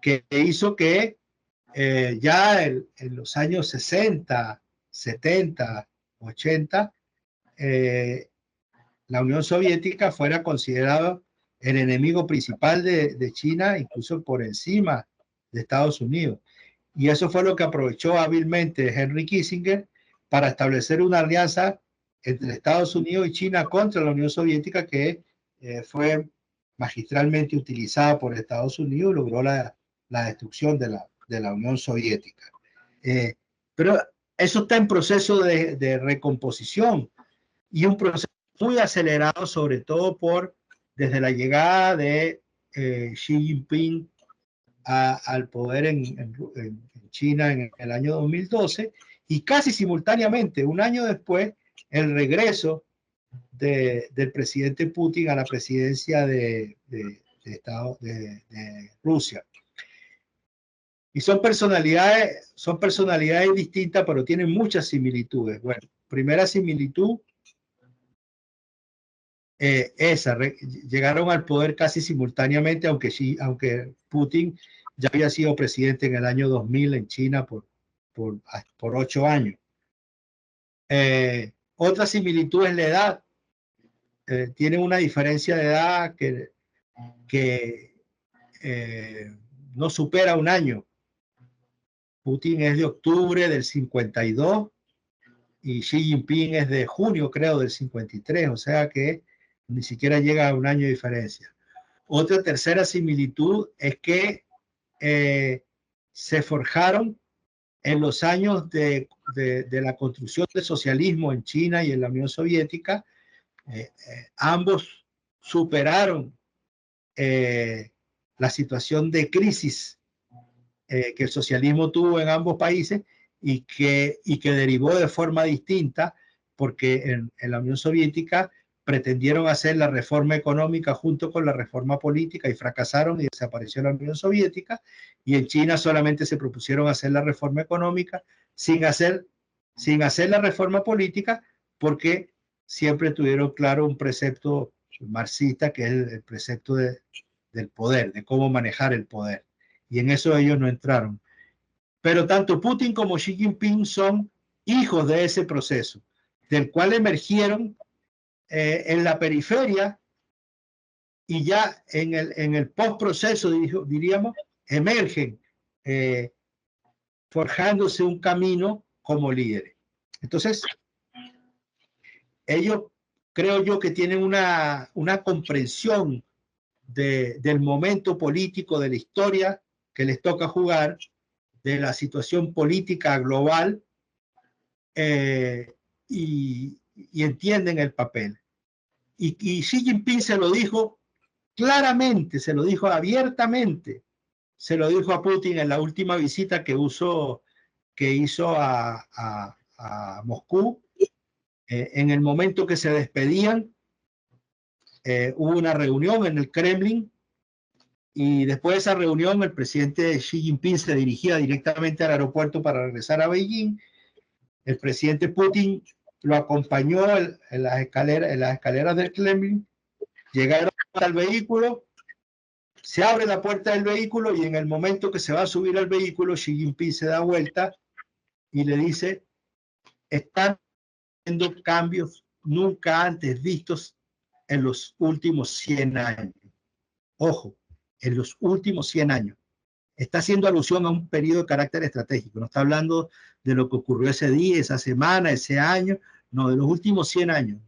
que hizo que ya en los años 60, 70, 80, la Unión Soviética fuera considerada el enemigo principal de China, incluso por encima de Estados Unidos. Y eso fue lo que aprovechó hábilmente Henry Kissinger para establecer una alianza entre Estados Unidos y China contra la Unión Soviética, que fue magistralmente utilizada por Estados Unidos y logró la destrucción de la Unión Soviética. Pero eso está en proceso de recomposición, y un proceso muy acelerado, sobre todo desde la llegada de Xi Jinping al poder en China en el año 2012, y casi simultáneamente, un año después, el regreso del presidente Putin a la presidencia de Rusia. Y son personalidades distintas, pero tienen muchas similitudes. Bueno, primera similitud, llegaron al poder casi simultáneamente, aunque Putin ya había sido presidente en el año 2000 en China por 8 años. Otra similitud es la edad. Tienen una diferencia de edad que no supera un año. Putin es de octubre del 52 y Xi Jinping es de junio, creo, del 53, o sea que ni siquiera llega a un año de diferencia. Otra tercera similitud es que se forjaron en los años de la construcción del socialismo en China y en la Unión Soviética. Ambos superaron la situación de crisis que el socialismo tuvo en ambos países y que derivó de forma distinta, porque en la Unión Soviética pretendieron hacer la reforma económica junto con la reforma política y fracasaron y desapareció la Unión Soviética, y en China solamente se propusieron hacer la reforma económica sin hacer la reforma política, porque siempre tuvieron claro un precepto marxista, que es el precepto del poder, de cómo manejar el poder, y en eso ellos no entraron. Pero tanto Putin como Xi Jinping son hijos de ese proceso, del cual emergieron en la periferia, y ya en el post-proceso, diríamos, emergen forjándose un camino como líderes. Entonces, ellos creo yo que tienen una comprensión del momento político, de la historia que les toca jugar, de la situación política global, y entienden el papel. Y Xi Jinping se lo dijo claramente, se lo dijo abiertamente, se lo dijo a Putin en la última visita que hizo a Moscú. En el momento que se despedían, hubo una reunión en el Kremlin, y después de esa reunión el presidente Xi Jinping se dirigía directamente al aeropuerto para regresar a Beijing. El presidente Putin lo acompañó en las escaleras del Kremlin. Llegaron al vehículo, se abre la puerta del vehículo, y en el momento que se va a subir al vehículo, Xi Jinping se da vuelta y le dice: están haciendo cambios nunca antes vistos en los últimos 100 años. Ojo, en los últimos 100 años. Está haciendo alusión a un periodo de carácter estratégico. No está hablando de lo que ocurrió ese día, esa semana, ese año. No, de los últimos 100 años.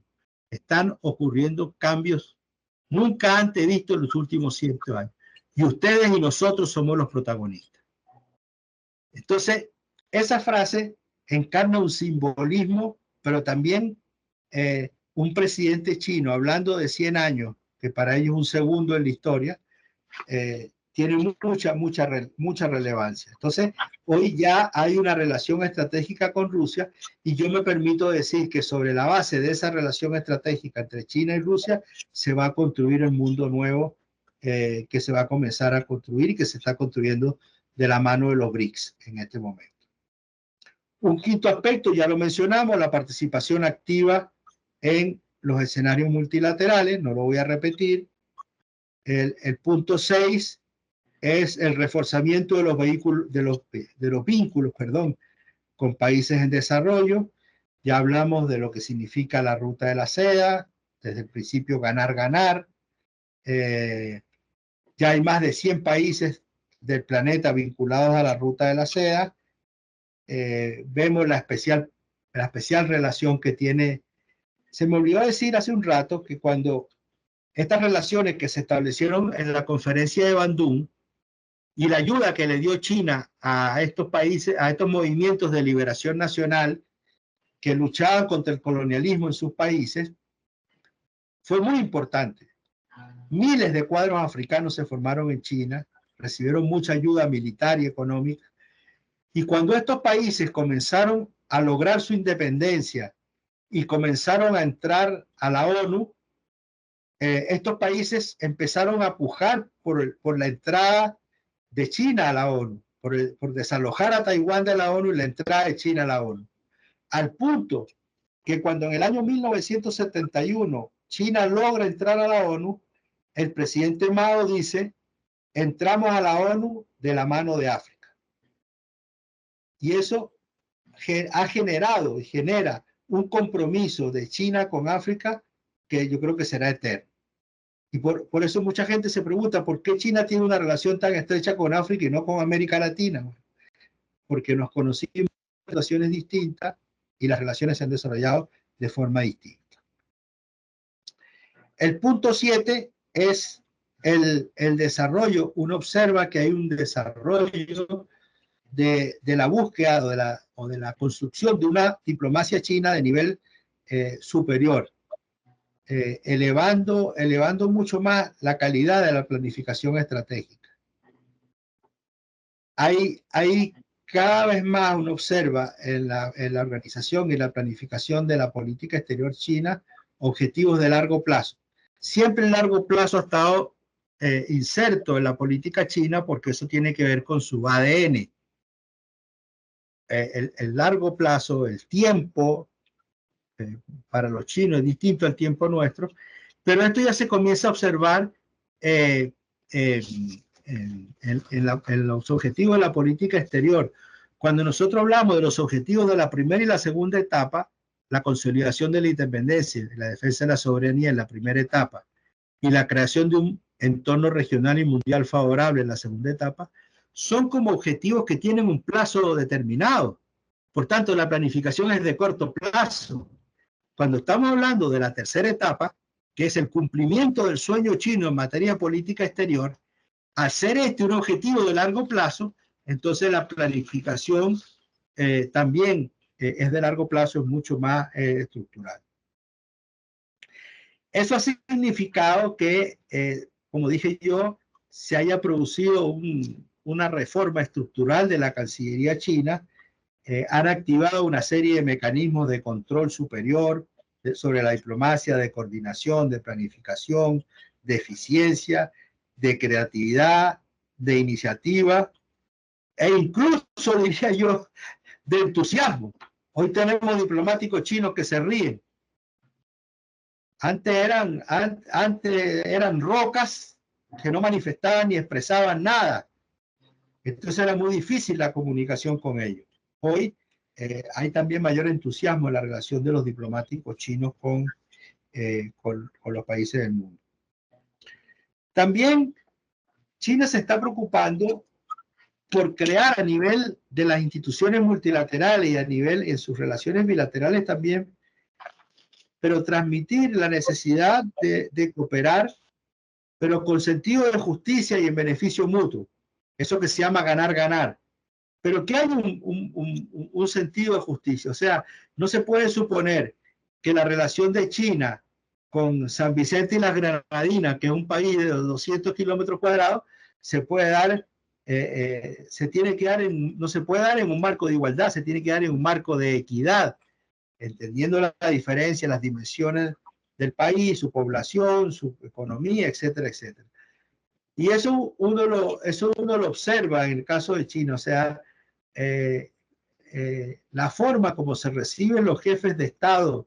Están ocurriendo cambios nunca antes vistos en los últimos 100 años. Y ustedes y nosotros somos los protagonistas. Entonces, esa frase encarna un simbolismo, pero también un presidente chino hablando de 100 años, que para ellos es un segundo en la historia, tiene mucha relevancia. Entonces, hoy ya hay una relación estratégica con Rusia, y yo me permito decir que sobre la base de esa relación estratégica entre China y Rusia se va a construir el mundo nuevo, que se va a comenzar a construir y que se está construyendo de la mano de los BRICS en este momento. Un quinto aspecto, ya lo mencionamos, la participación activa en los escenarios multilaterales, no lo voy a repetir. El punto 6 es el reforzamiento de los vínculos, con países en desarrollo. Ya hablamos de lo que significa la ruta de la seda, desde el principio ganar. Ya hay más de 100 países del planeta vinculados a la ruta de la seda. Vemos la especial relación que tiene. Se me olvidó decir hace un rato que cuando estas relaciones que se establecieron en la conferencia de Bandung, y la ayuda que le dio China a estos países, a estos movimientos de liberación nacional que luchaban contra el colonialismo en sus países, fue muy importante. Miles de cuadros africanos se formaron en China, recibieron mucha ayuda militar y económica, y cuando estos países comenzaron a lograr su independencia y comenzaron a entrar a la ONU, estos países empezaron a pujar por la entrada de China a la ONU, por desalojar a Taiwán de la ONU y la entrada de China a la ONU. Al punto que cuando en el año 1971 China logra entrar a la ONU, el presidente Mao dice: entramos a la ONU de la mano de África. Y eso ha generado y genera un compromiso de China con África que yo creo que será eterno. Y por eso mucha gente se pregunta por qué China tiene una relación tan estrecha con África y no con América Latina. Porque nos conocimos en situaciones distintas y las relaciones se han desarrollado de forma distinta. El punto 7 es el desarrollo. Uno observa que hay un desarrollo de la búsqueda o de la construcción de una diplomacia china de nivel superior. Elevando mucho más la calidad de la planificación estratégica. Hay cada vez más, uno observa en la organización y la planificación de la política exterior china, objetivos de largo plazo. Siempre el largo plazo ha estado inserto en la política china porque eso tiene que ver con su ADN. El largo plazo, el tiempo, para los chinos es distinto al tiempo nuestro, pero esto ya se comienza a observar en los objetivos de la política exterior. Cuando nosotros hablamos de los objetivos de la primera y la segunda etapa, la consolidación de la independencia, la defensa de la soberanía en la primera etapa y la creación de un entorno regional y mundial favorable en la segunda etapa, son como objetivos que tienen un plazo determinado. Por tanto, la planificación es de corto plazo. Cuando estamos hablando de la tercera etapa, que es el cumplimiento del sueño chino en materia política exterior, al ser este un objetivo de largo plazo, entonces la planificación también es de largo plazo, es mucho más estructural. Eso ha significado que, como dije yo, se haya producido una reforma estructural de la Cancillería china. Han activado una serie de mecanismos de control superior sobre la diplomacia, de coordinación, de planificación, de eficiencia, de creatividad, de iniciativa e incluso, diría yo, de entusiasmo. Hoy tenemos diplomáticos chinos que se ríen. Antes eran rocas que no manifestaban ni expresaban nada. Entonces era muy difícil la comunicación con ellos. Hoy hay también mayor entusiasmo en la relación de los diplomáticos chinos con los países del mundo. También China se está preocupando por crear a nivel de las instituciones multilaterales y a nivel en sus relaciones bilaterales también, pero transmitir la necesidad de cooperar, pero con sentido de justicia y en beneficio mutuo. Eso que se llama ganar-ganar. Pero que hay un sentido de justicia. O sea, no se puede suponer que la relación de China con San Vicente y las Granadinas, que es un país de 200 kilómetros cuadrados, se puede dar, se tiene que dar no se puede dar en un marco de igualdad, se tiene que dar en un marco de equidad, entendiendo la diferencia, las dimensiones del país, su población, su economía, etcétera, etcétera. Y eso uno lo observa en el caso de China, o sea, la forma como se reciben los jefes de Estado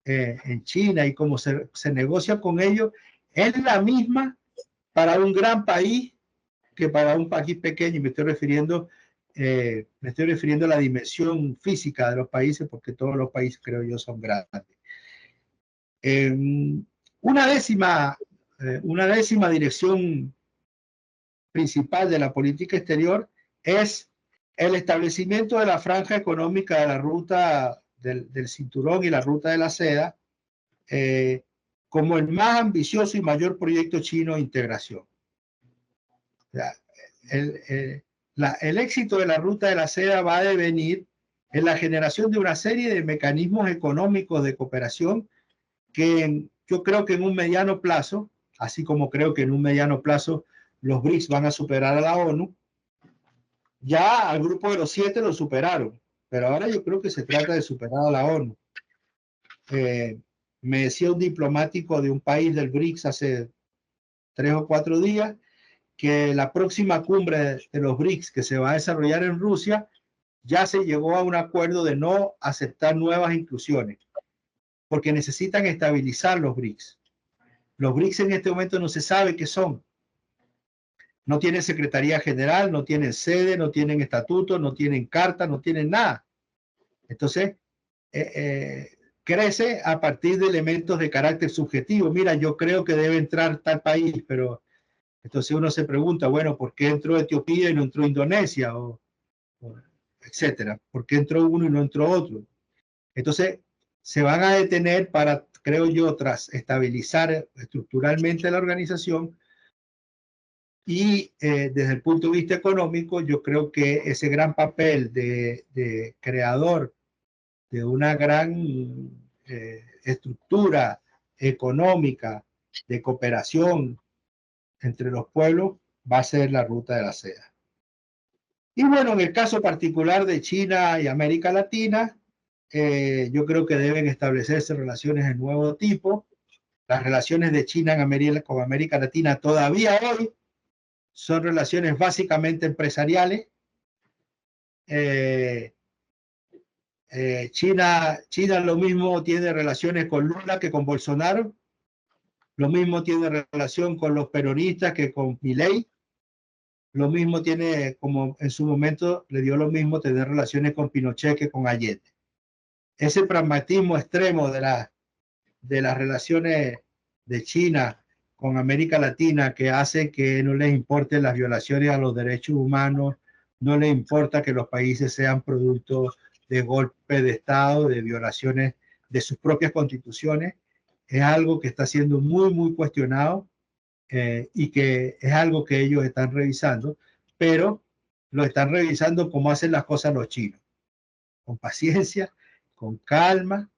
en China y cómo se negocia con ellos es la misma para un gran país que para un país pequeño. Y me estoy refiriendo a la dimensión física de los países, porque todos los países, creo yo, son grandes. Una décima dirección principal de la política exterior es el establecimiento de la franja económica de la ruta del cinturón y la ruta de la seda como el más ambicioso y mayor proyecto chino de integración. El éxito de la ruta de la seda va a devenir en la generación de una serie de mecanismos económicos de cooperación que yo creo que en un mediano plazo, así como creo que en un mediano plazo los BRICS van a superar a la ONU, ya al grupo de los 7 lo superaron, pero ahora yo creo que se trata de superar a la ONU. Me decía un diplomático de un país del BRICS hace 3 o 4 días que la próxima cumbre de los BRICS que se va a desarrollar en Rusia ya se llegó a un acuerdo de no aceptar nuevas inclusiones, porque necesitan estabilizar los BRICS. Los BRICS en este momento no se sabe qué son. No tienen secretaría general, no tienen sede, no tienen estatuto, no tienen carta, no tienen nada. Entonces, crece a partir de elementos de carácter subjetivo. Mira, yo creo que debe entrar tal país, pero entonces uno se pregunta, bueno, ¿por qué entró Etiopía y no entró Indonesia? Etcétera. ¿Por qué entró uno y no entró otro? Entonces, se van a detener para, creo yo, tras estabilizar estructuralmente la organización. Y desde el punto de vista económico, yo creo que ese gran papel de creador de una gran estructura económica de cooperación entre los pueblos va a ser la ruta de la seda. Y bueno, en el caso particular de China y América Latina, yo creo que deben establecerse relaciones de nuevo tipo. Las relaciones de China con América Latina todavía hoy son relaciones básicamente empresariales. China lo mismo tiene relaciones con Lula que con Bolsonaro, lo mismo tiene relación con los peronistas que con Milei, lo mismo tiene, como en su momento le dio lo mismo tener relaciones con Pinochet que con Allende. Ese pragmatismo extremo de las relaciones de China con América Latina, que hace que no les importen las violaciones a los derechos humanos, no les importa que los países sean producto de golpes de Estado, de violaciones de sus propias constituciones, es algo que está siendo muy, muy cuestionado, y que es algo que ellos están revisando, pero lo están revisando como hacen las cosas los chinos, con paciencia, con calma,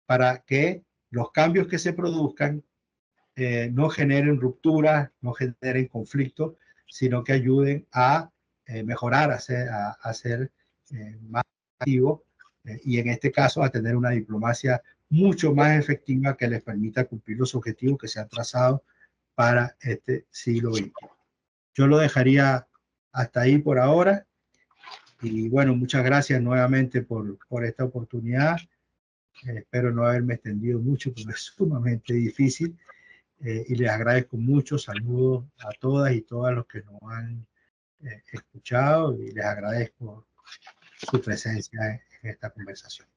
para que los cambios que se produzcan no generen rupturas, no generen conflictos, sino que ayuden a mejorar, a ser más activos, y en este caso a tener una diplomacia mucho más efectiva que les permita cumplir los objetivos que se han trazado para este siglo XXI. Yo lo dejaría hasta ahí por ahora, y bueno, muchas gracias nuevamente por esta oportunidad. Espero no haberme extendido mucho porque es sumamente difícil, y les agradezco mucho. Saludos a todas y todos los que nos han escuchado, y les agradezco su presencia en esta conversación.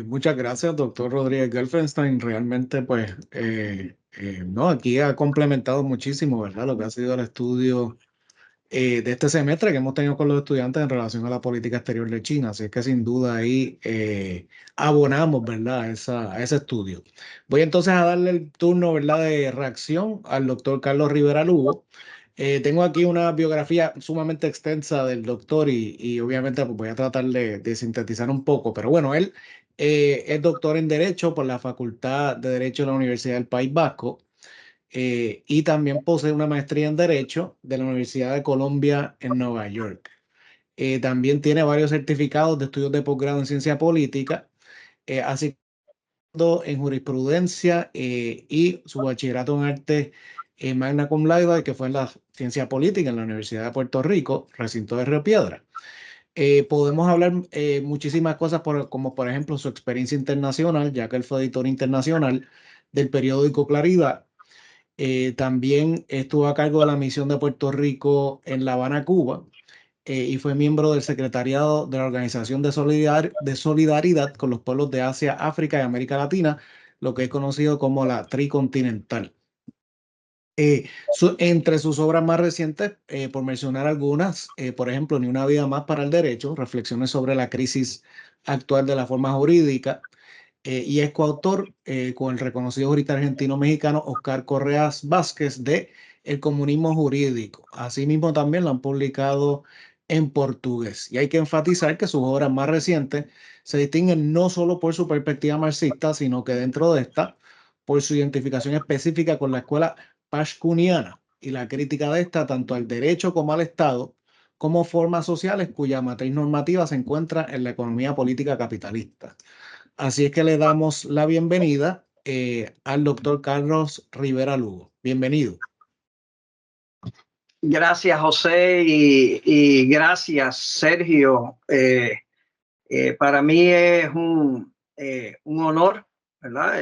Muchas gracias, doctor Rodríguez Gelfenstein. Realmente, pues, no, aquí ha complementado muchísimo, ¿verdad? Lo que ha sido el estudio de este semestre que hemos tenido con los estudiantes en relación a la política exterior de China. Así es que sin duda ahí abonamos, ¿verdad? A ese estudio. Voy entonces a darle el turno, ¿verdad? De reacción al doctor Carlos Rivera Lugo. Tengo aquí una biografía sumamente extensa del doctor y obviamente pues, voy a tratar de sintetizar un poco, pero bueno, él es doctor en Derecho por la Facultad de Derecho de la Universidad del País Vasco, y también posee una maestría en Derecho de la Universidad de Columbia en Nueva York. También tiene varios certificados de estudios de posgrado en Ciencia Política, así como en Jurisprudencia, y su bachillerato en Arte Magna Cum Laude, que fue en la Ciencia Política en la Universidad de Puerto Rico, recinto de Río Piedra. Podemos hablar muchísimas cosas, como por ejemplo su experiencia internacional, ya que él fue editor internacional del periódico Claridad. También estuvo a cargo de la misión de Puerto Rico en La Habana, Cuba, y fue miembro del secretariado de la Organización de Solidaridad con los Pueblos de Asia, África y América Latina, lo que es conocido como la Tricontinental. Entre sus obras más recientes, por mencionar algunas, por ejemplo, Ni una vida más para el derecho, reflexiones sobre la crisis actual de la forma jurídica, y es coautor con el reconocido jurista argentino-mexicano Oscar Correas Vázquez de El comunismo jurídico. Asimismo, también lo han publicado en portugués. Y hay que enfatizar que sus obras más recientes se distinguen no solo por su perspectiva marxista, sino que dentro de esta, por su identificación específica con la escuela pascuniana y la crítica de esta tanto al derecho como al Estado, como formas sociales cuya matriz normativa se encuentra en la economía política capitalista. Así es que le damos la bienvenida al doctor Carlos Rivera Lugo. Bienvenido. Gracias, José, y gracias, Sergio. Para mí es un honor, ¿verdad?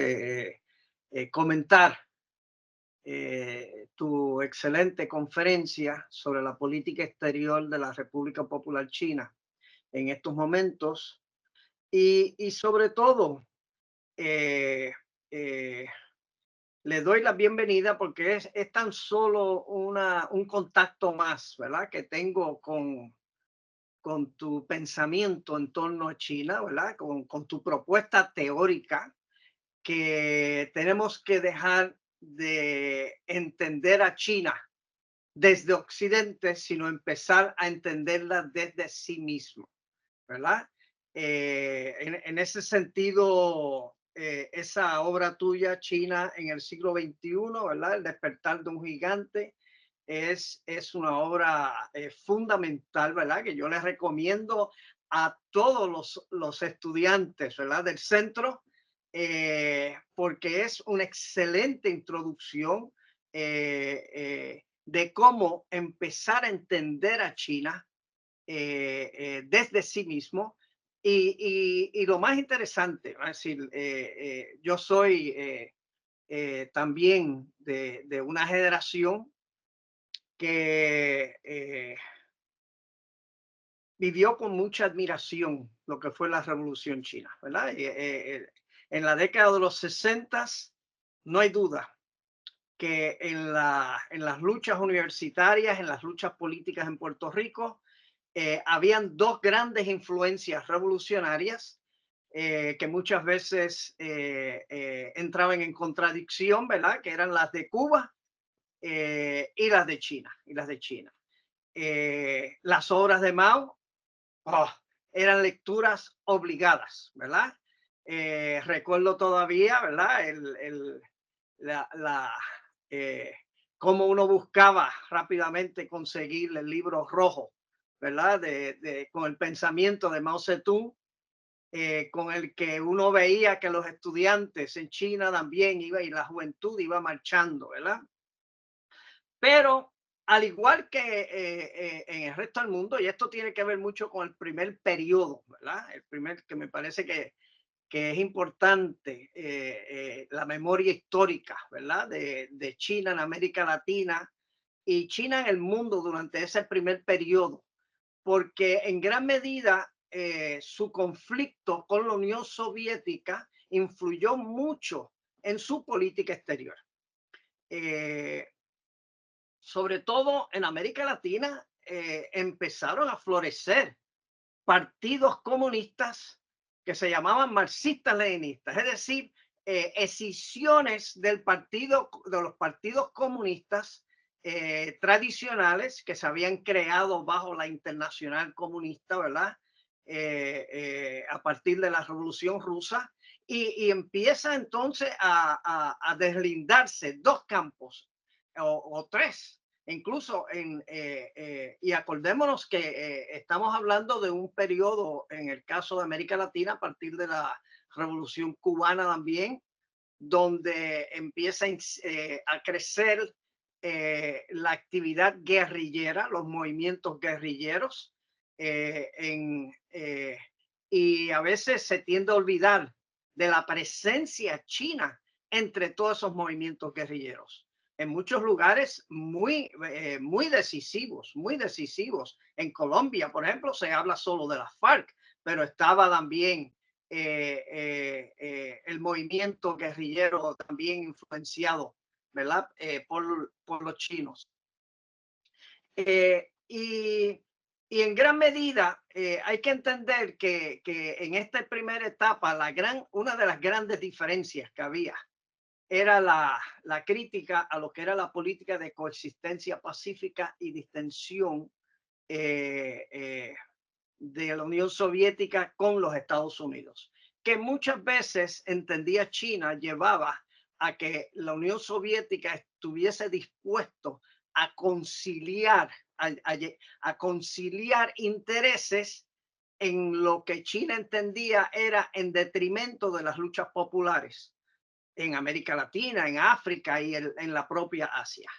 Comentar tu excelente conferencia sobre la política exterior de la República Popular China en estos momentos, y sobre todo eh, eh, le doy la bienvenida porque es tan solo un contacto más, ¿verdad? Que tengo con tu pensamiento en torno a China, ¿verdad? Con tu propuesta teórica, que tenemos que dejar de entender a China desde Occidente, sino empezar a entenderla desde sí mismo, ¿verdad? En ese sentido, esa obra tuya, China en el siglo XXI, ¿verdad? El despertar de un gigante, es una obra fundamental, ¿verdad? Que yo les recomiendo a todos los estudiantes, ¿verdad?, del centro, porque es una excelente introducción de cómo empezar a entender a China desde sí mismo. Y lo más interesante, es decir, yo soy también de una generación que vivió con mucha admiración lo que fue la Revolución China, ¿verdad? En la década de los 60 no hay duda que en las luchas universitarias, en las luchas políticas en Puerto Rico, habían dos grandes influencias revolucionarias que muchas veces entraban en contradicción, ¿verdad? Que eran las de Cuba y las de China. Las obras de Mao eran lecturas obligadas, ¿verdad? Recuerdo todavía, ¿verdad? Eh, cómo uno buscaba rápidamente conseguir el libro rojo, ¿verdad? Con el pensamiento de Mao Zedong, con el que uno veía que los estudiantes en China también iba y la juventud iba marchando, ¿verdad? Pero al igual que en el resto del mundo, y esto tiene que ver mucho con el primer periodo, ¿verdad? El primer que me parece que es importante, la memoria histórica, ¿verdad? De China en América Latina y China en el mundo durante ese primer periodo, porque en gran medida su conflicto con la Unión Soviética influyó mucho en su política exterior. Sobre todo en América Latina, empezaron a florecer partidos comunistas que se llamaban marxistas-leninistas, es decir, escisiones de los partidos comunistas tradicionales que se habían creado bajo la Internacional Comunista, ¿verdad? A partir de la Revolución Rusa, y empieza entonces a deslindarse dos campos o tres. Incluso y acordémonos que estamos hablando de un periodo, en el caso de América Latina, a partir de la Revolución Cubana también, donde empieza a crecer la actividad guerrillera, los movimientos guerrilleros, y a veces se tiende a olvidar de la presencia china entre todos esos movimientos guerrilleros. En muchos lugares muy decisivos, muy decisivos. En Colombia, por ejemplo, se habla solo de las FARC, pero estaba también el movimiento guerrillero también influenciado, ¿verdad? Por los chinos. Y en gran medida hay que entender que en esta primera etapa una de las grandes diferencias que había era la crítica a lo que era la política de coexistencia pacífica y distensión de la Unión Soviética con los Estados Unidos, que muchas veces entendía China llevaba a que la Unión Soviética estuviese dispuesto a conciliar, a conciliar intereses en lo que China entendía era en detrimento de las luchas populares en América Latina, en África y en la propia Asia.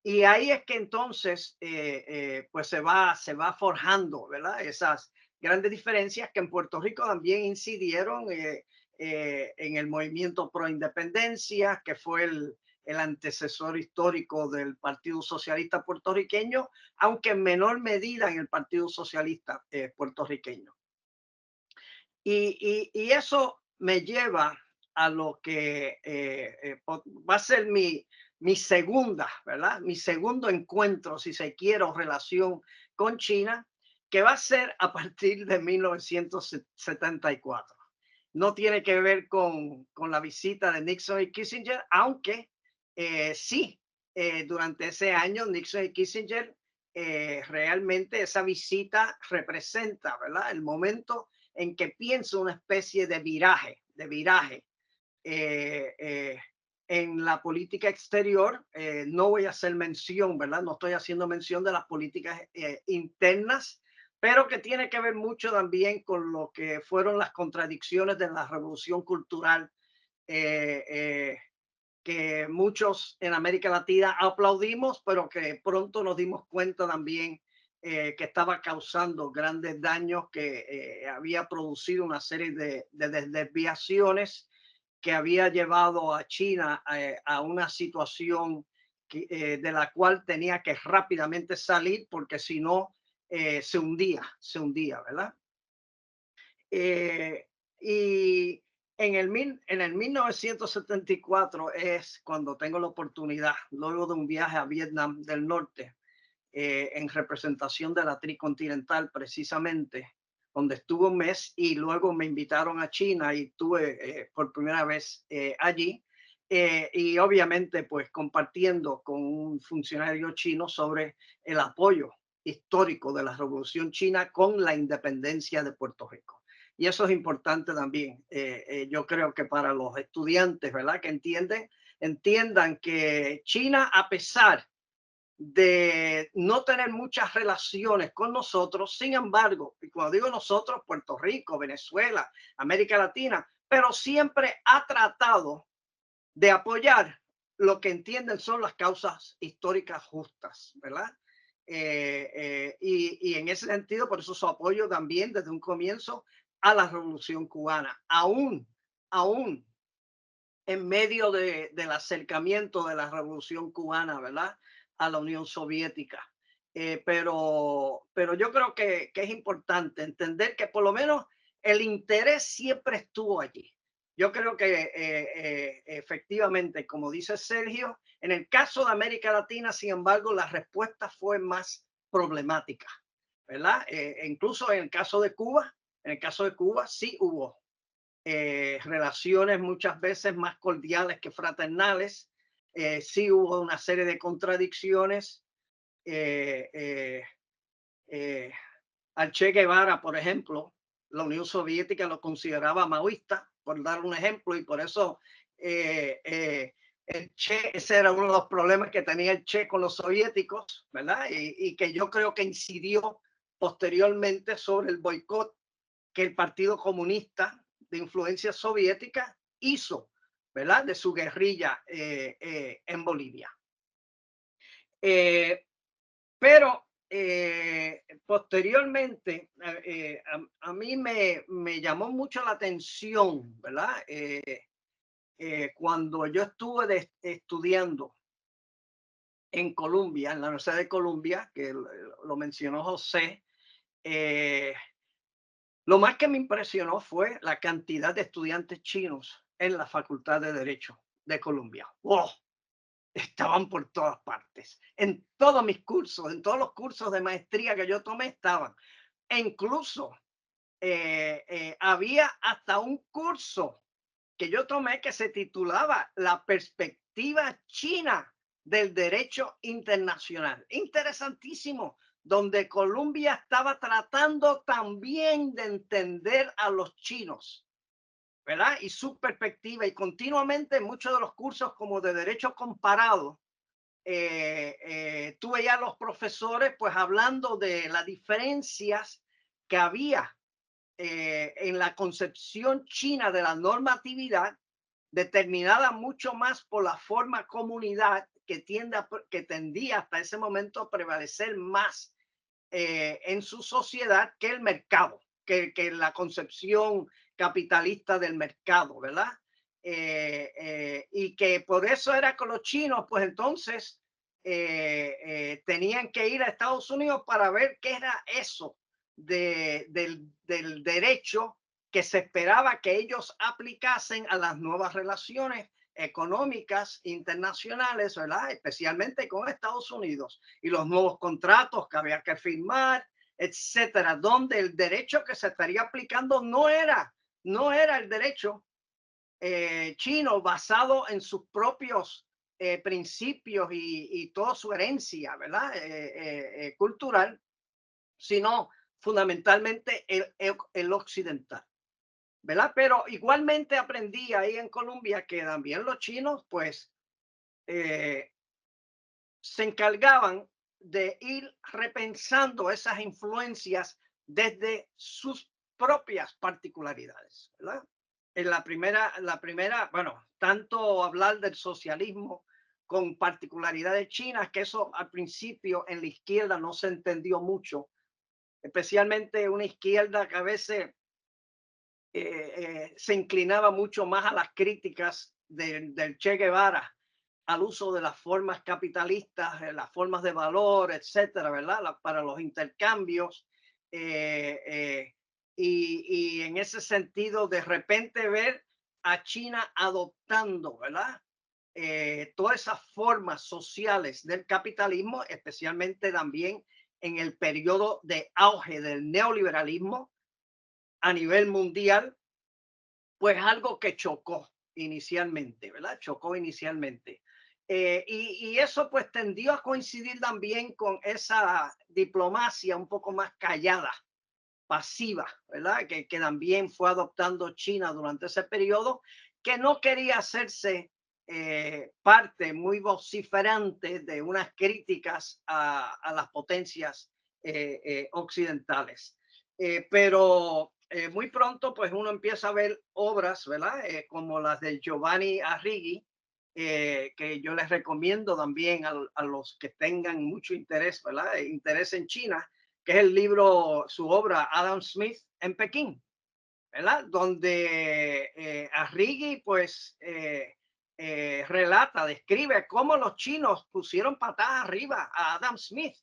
Y ahí es que entonces pues se va forjando, ¿verdad? Esas grandes diferencias que en Puerto Rico también incidieron en el movimiento pro independencia, que fue el antecesor histórico del Partido Socialista puertorriqueño, aunque en menor medida en el Partido Socialista puertorriqueño. Y eso me lleva a lo que va a ser mi segunda, ¿verdad? Mi segundo encuentro, si se quiere, o relación con China, que va a ser a partir de 1974. No tiene que ver con la visita de Nixon y Kissinger, aunque sí, durante ese año Nixon y Kissinger realmente esa visita representa, ¿verdad?, el momento en que pienso una especie de viraje en la política exterior. No voy a hacer mención, ¿verdad? No estoy haciendo mención de las políticas internas pero que tiene que ver mucho también con lo que fueron las contradicciones de la revolución cultural, que muchos en América Latina aplaudimos, pero que pronto nos dimos cuenta también que estaba causando grandes daños, que había producido una serie de desviaciones que había llevado a China a una situación de la cual tenía que rápidamente salir, porque si no se hundía, ¿verdad? Y en el 1974 es cuando tengo la oportunidad, luego de un viaje a Vietnam del Norte, en representación de la Tricontinental, precisamente, donde estuve un mes, y luego me invitaron a China y estuve por primera vez allí. Y obviamente pues compartiendo con un funcionario chino sobre el apoyo histórico de la Revolución China con la independencia de Puerto Rico. Y eso es importante también. Yo creo que para los estudiantes, ¿verdad? Que entiendan que China, a pesar de no tener muchas relaciones con nosotros, sin embargo, y cuando digo nosotros, Puerto Rico, Venezuela, América Latina, pero siempre ha tratado de apoyar lo que entienden son las causas históricas justas, ¿verdad? Y en ese sentido, por eso su apoyo también desde un comienzo a la Revolución Cubana, aún en medio del acercamiento de la Revolución Cubana, ¿verdad?, a la Unión Soviética. Pero yo creo que es importante entender que por lo menos el interés siempre estuvo allí. Yo creo que efectivamente, como dice Sergio, en el caso de América Latina, sin embargo, la respuesta fue más problemática, ¿verdad? Incluso en el caso de Cuba, sí hubo relaciones muchas veces más cordiales que fraternales. Sí hubo una serie de contradicciones. Al Che Guevara, por ejemplo, la Unión Soviética lo consideraba maoísta, por dar un ejemplo, y por eso el Che, ese era uno de los problemas que tenía el Che con los soviéticos, ¿verdad? Y que yo creo que incidió posteriormente sobre el boicot que el Partido Comunista de influencia soviética hizo, ¿verdad?, de su guerrilla en Bolivia. Pero posteriormente a mí me llamó mucho la atención, ¿verdad? Cuando yo estuve estudiando en Columbia, en la Universidad de Columbia, que lo mencionó José, lo más que me impresionó fue la cantidad de estudiantes chinos en la Facultad de Derecho de Columbia. ¡Wow! Estaban por todas partes. En todos mis cursos, en todos los cursos de maestría que yo tomé estaban. E incluso había hasta un curso que yo tomé que se titulaba La perspectiva china del derecho internacional. Interesantísimo, donde Columbia estaba tratando también de entender a los chinos, ¿verdad? Y su perspectiva, y continuamente muchos de los cursos como de derecho comparado, tuve ya los profesores pues hablando de las diferencias que había en la concepción china de la normatividad, determinada mucho más por la forma comunidad que tendía hasta ese momento a prevalecer más en su sociedad que el mercado, que la concepción capitalista del mercado, ¿verdad? Y que por eso era con los chinos, pues entonces tenían que ir a Estados Unidos para ver qué era eso del derecho que se esperaba que ellos aplicasen a las nuevas relaciones económicas internacionales, ¿verdad?, especialmente con Estados Unidos, y los nuevos contratos que había que firmar, etcétera, donde el derecho que se estaría aplicando no era el derecho chino basado en sus propios principios y toda su herencia, ¿verdad?, cultural, sino fundamentalmente el occidental, ¿verdad? Pero igualmente aprendí ahí en Colombia que también los chinos pues se encargaban de ir repensando esas influencias desde sus propias particularidades, ¿verdad? En la primera, bueno, tanto hablar del socialismo con particularidades chinas, que eso al principio en la izquierda no se entendió mucho, especialmente una izquierda que a veces se inclinaba mucho más a las críticas del Che Guevara, al uso de las formas capitalistas, las formas de valor, etcétera, ¿verdad? Para los intercambios. Y en ese sentido, de repente ver a China adoptando, ¿verdad? Todas esas formas sociales del capitalismo, especialmente también en el periodo de auge del neoliberalismo a nivel mundial, pues algo que chocó inicialmente, ¿verdad? Chocó inicialmente. Y eso pues tendió a coincidir también con esa diplomacia un poco más callada, pasiva, ¿verdad? Que también fue adoptando China durante ese periodo, que no quería hacerse parte muy vociferante de unas críticas a las potencias occidentales. Pero muy pronto, pues uno empieza a ver obras, ¿verdad? Como las de Giovanni Arrighi, que yo les recomiendo también a los que tengan mucho interés, ¿verdad? Interés en China, que es el libro, su obra Adam Smith en Pekín, ¿verdad? Donde Arrighi pues relata, describe cómo los chinos pusieron patas arriba a Adam Smith.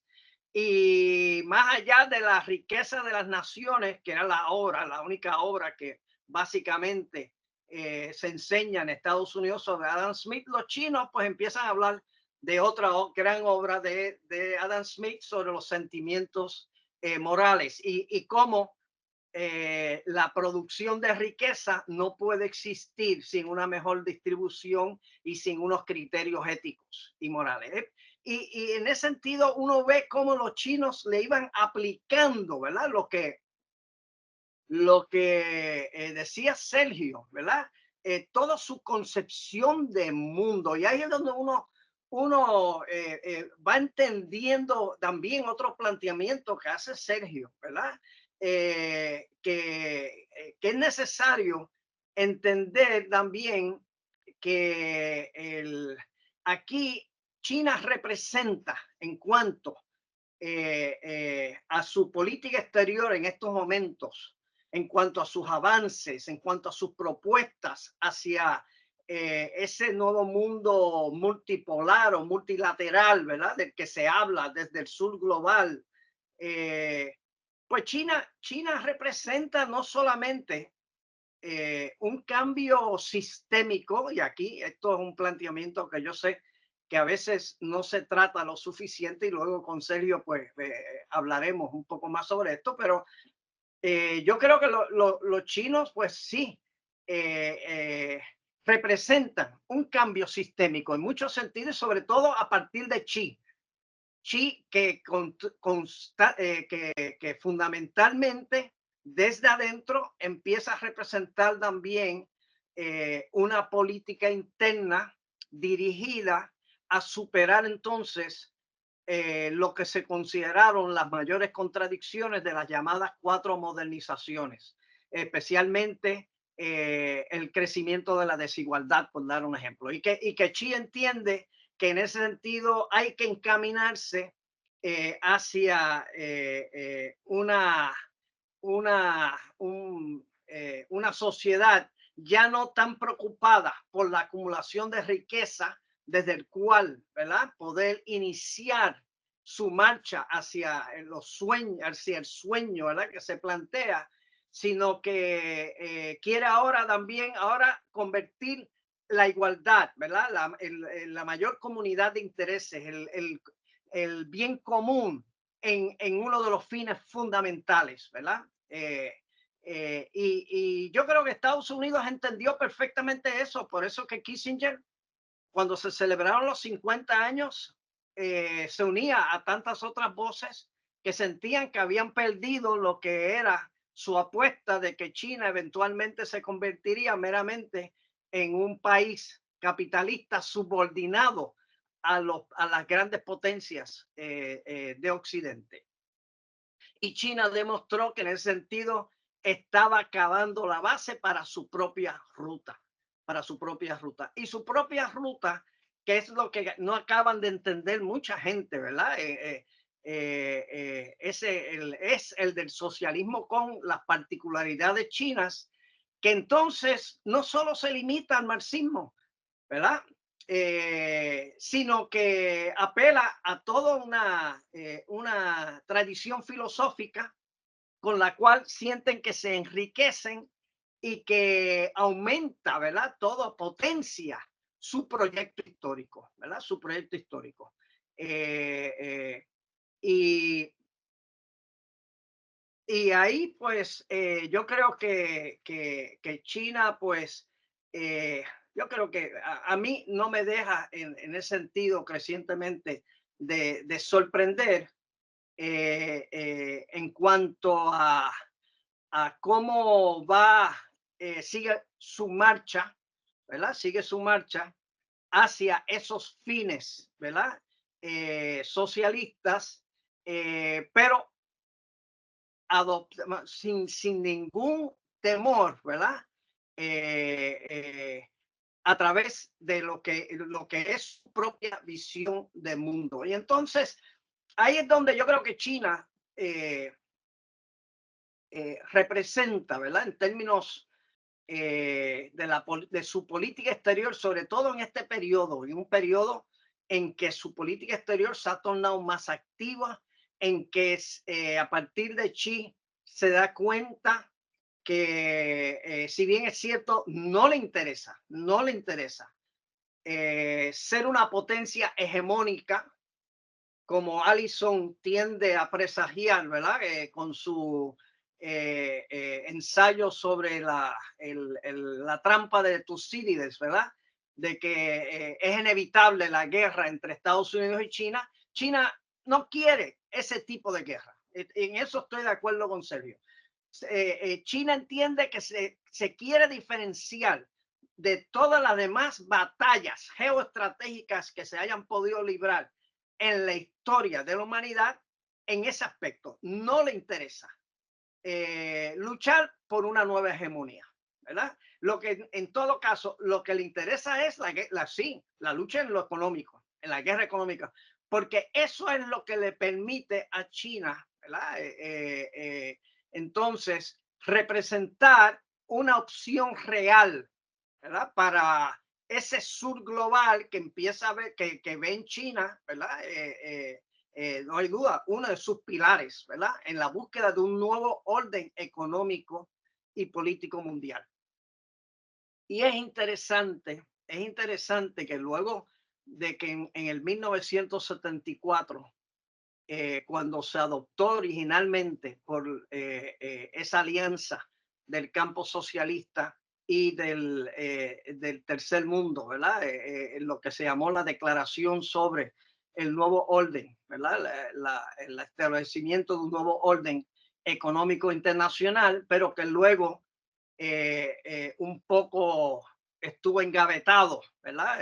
Y más allá de la riqueza de las naciones, que era la obra, la única obra que básicamente se enseña en Estados Unidos sobre Adam Smith, los chinos pues empiezan a hablar de otra gran obra de Adam Smith sobre los sentimientos morales y cómo la producción de riqueza no puede existir sin una mejor distribución y sin unos criterios éticos y morales. Y en ese sentido uno ve cómo los chinos le iban aplicando, ¿verdad? Lo que decía Sergio, ¿verdad? Toda su concepción de mundo. Y ahí es donde uno va entendiendo también otro planteamiento que hace Sergio, ¿verdad? Que es necesario entender también que aquí China representa en cuanto a su política exterior en estos momentos, en cuanto a sus avances, en cuanto a sus propuestas hacia ese nuevo mundo multipolar o multilateral, ¿verdad? Del que se habla desde el sur global. Pues China representa no solamente un cambio sistémico, y aquí esto es un planteamiento que yo sé que a veces no se trata lo suficiente y luego con Sergio pues hablaremos un poco más sobre esto, pero yo creo que los chinos pues sí representan un cambio sistémico en muchos sentidos, sobre todo a partir de Xi. Xi que fundamentalmente desde adentro empieza a representar también una política interna dirigida a superar entonces lo que se consideraron las mayores contradicciones de las llamadas 4 modernizaciones, especialmente el crecimiento de la desigualdad, por dar un ejemplo. Y que Xi entiende que en ese sentido hay que encaminarse hacia una sociedad ya no tan preocupada por la acumulación de riqueza, desde el cual, ¿verdad?, poder iniciar su marcha hacia los sueños, hacia el sueño, ¿verdad?, que se plantea, sino que quiere ahora también convertir la igualdad, ¿verdad?, la mayor comunidad de intereses, el bien común en uno de los fines fundamentales, ¿verdad? Y yo creo que Estados Unidos entendió perfectamente eso, por eso que Kissinger, cuando se celebraron los 50 años, se unía a tantas otras voces que sentían que habían perdido lo que era su apuesta de que China eventualmente se convertiría meramente en un país capitalista subordinado a las grandes potencias de Occidente. Y China demostró que en ese sentido estaba cavando la base para su propia ruta, Y su propia ruta, que es lo que no acaban de entender mucha gente, ¿verdad? Es el del socialismo con las particularidades chinas, que entonces no solo se limita al marxismo, ¿verdad? Sino que apela a toda una tradición filosófica con la cual sienten que se enriquecen y que aumenta, ¿verdad? Todo potencia su proyecto histórico, ¿verdad? Su proyecto histórico. Y ahí, pues, yo creo que China, pues, yo creo que a mí no me deja en ese sentido crecientemente de sorprender en cuanto a cómo va, sigue su marcha, ¿verdad? Sigue su marcha hacia esos fines, ¿verdad? Socialistas, pero sin ningún temor, ¿verdad? A través de lo que es su propia visión de mundo. Y entonces, ahí es donde yo creo que China representa, ¿verdad? En términos de su política exterior, sobre todo en este periodo, en un periodo en que su política exterior se ha tornado más activa, en que a partir de Xi se da cuenta que si bien es cierto, no le interesa ser una potencia hegemónica, como Allison tiende a presagiar, ¿verdad? Con su ensayo sobre la trampa de Tucídides, ¿verdad? De que es inevitable la guerra entre Estados Unidos y China. China no quiere ese tipo de guerra. En eso estoy de acuerdo con Sergio. China entiende que se quiere diferenciar de todas las demás batallas geoestratégicas que se hayan podido librar en la historia de la humanidad en ese aspecto. No le interesa luchar por una nueva hegemonía, ¿verdad? Lo que en todo caso, lo que le interesa es la lucha en lo económico, en la guerra económica, porque eso es lo que le permite a China, ¿verdad? Entonces, representar una opción real, ¿verdad? Para ese sur global que empieza a ver, que ve en China, ¿verdad? No hay duda, uno de sus pilares, ¿verdad? En la búsqueda de un nuevo orden económico y político mundial. Y es interesante que luego de que en el 1974, cuando se adoptó originalmente por esa alianza del campo socialista y del tercer mundo, ¿verdad? Lo que se llamó la Declaración sobre el Nuevo Orden, ¿verdad? El establecimiento de un nuevo orden económico internacional, pero que luego un poco estuvo engavetado, ¿verdad?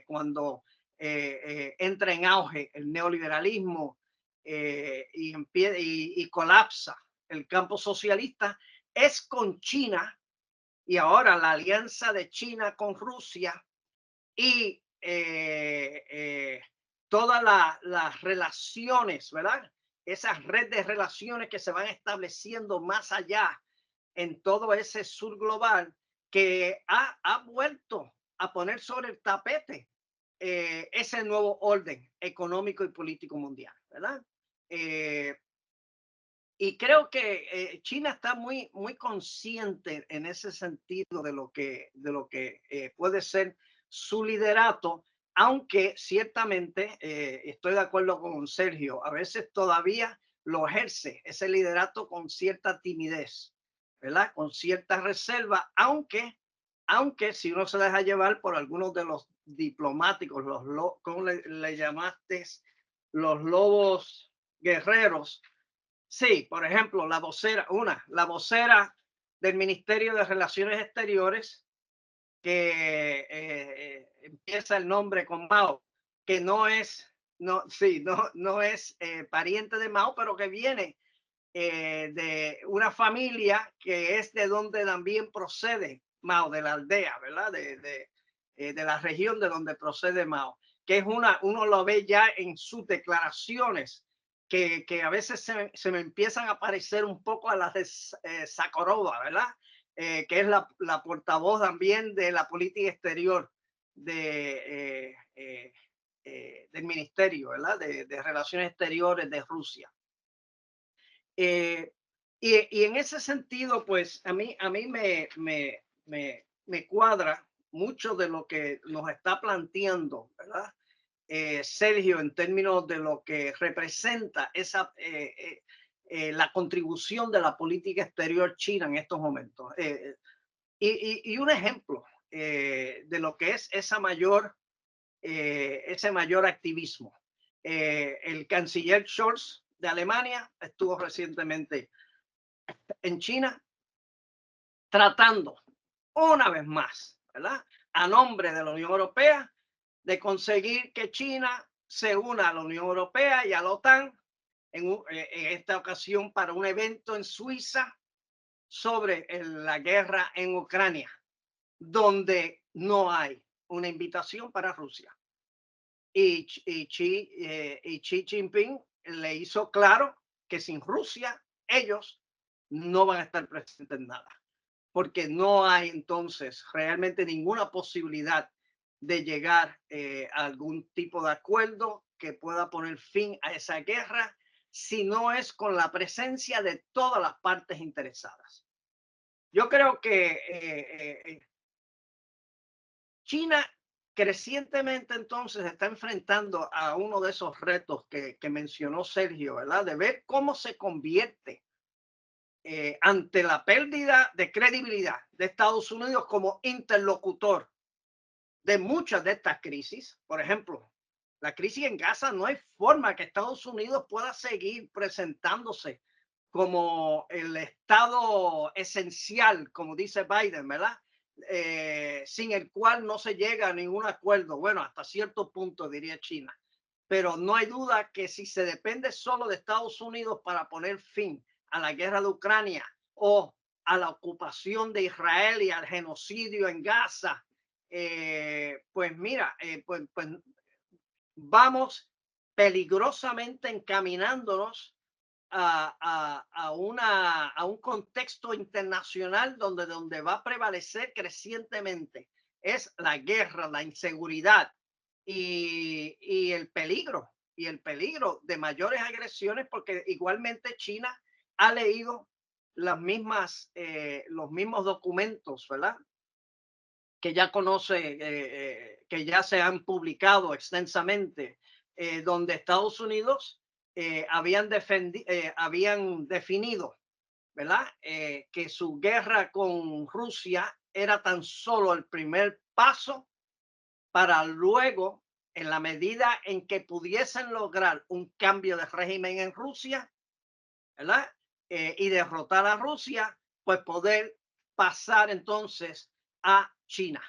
Cuando entra en auge el neoliberalismo y colapsa el campo socialista, es con China y ahora la alianza de China con Rusia y todas las relaciones, ¿verdad? Esas redes de relaciones que se van estableciendo más allá en todo ese sur global que ha vuelto a poner sobre el tapete ese nuevo orden económico y político mundial, ¿verdad? Y creo que China está muy consciente en ese sentido de lo que puede ser su liderato, aunque ciertamente estoy de acuerdo con Sergio, a veces todavía lo ejerce ese liderato con cierta timidez, ¿verdad? Con cierta reserva, aunque si uno se deja llevar por algunos de los diplomáticos, ¿cómo le llamaste? Los lobos guerreros. Sí, por ejemplo, la vocera del Ministerio de Relaciones Exteriores, que empieza el nombre con Mao, que no es pariente de Mao, pero que viene de una familia que es de donde también procede Mao, de la aldea, ¿verdad? De la región de donde procede Mao, que es uno lo ve ya en sus declaraciones, que a veces se me empiezan a parecer un poco a las de Sakharova, ¿verdad? Que es la portavoz también de la política exterior del ministerio, ¿verdad? De Relaciones Exteriores de Rusia. Y en ese sentido, pues a mí me cuadra mucho de lo que nos está planteando, ¿verdad? Sergio, en términos de lo que representa esa la contribución de la política exterior china en estos momentos. Y un ejemplo de lo que es ese mayor activismo. El canciller Scholz de Alemania estuvo recientemente en China tratando una vez más, ¿verdad? A nombre de la Unión Europea, de conseguir que China se una a la Unión Europea y a la OTAN en esta ocasión para un evento en Suiza sobre la guerra en Ucrania, donde no hay una invitación para Rusia. Y Xi Jinping le hizo claro que sin Rusia ellos no van a estar presentes en nada, porque no hay entonces realmente ninguna posibilidad de llegar a algún tipo de acuerdo que pueda poner fin a esa guerra si no es con la presencia de todas las partes interesadas. Yo creo que China crecientemente entonces está enfrentando a uno de esos retos que mencionó Sergio, ¿verdad? De ver cómo se convierte ante la pérdida de credibilidad de Estados Unidos como interlocutor de muchas de estas crisis. Por ejemplo, la crisis en Gaza, no hay forma que Estados Unidos pueda seguir presentándose como el estado esencial, como dice Biden, ¿verdad? Sin el cual no se llega a ningún acuerdo. Bueno, hasta cierto punto, diría China. Pero no hay duda que si se depende solo de Estados Unidos para poner fin a la guerra de Ucrania o a la ocupación de Israel y al genocidio en Gaza, pues mira, pues vamos peligrosamente encaminándonos a un contexto internacional donde va a prevalecer crecientemente es la guerra, la inseguridad y el peligro de mayores agresiones, porque igualmente China ha leído los mismos documentos, ¿verdad? Que ya conoce, que ya se han publicado extensamente, donde Estados Unidos habían definido, ¿verdad? Que su guerra con Rusia era tan solo el primer paso para luego, en la medida en que pudiesen lograr un cambio de régimen en Rusia, ¿verdad? Y derrotar a Rusia, pues poder pasar entonces a China,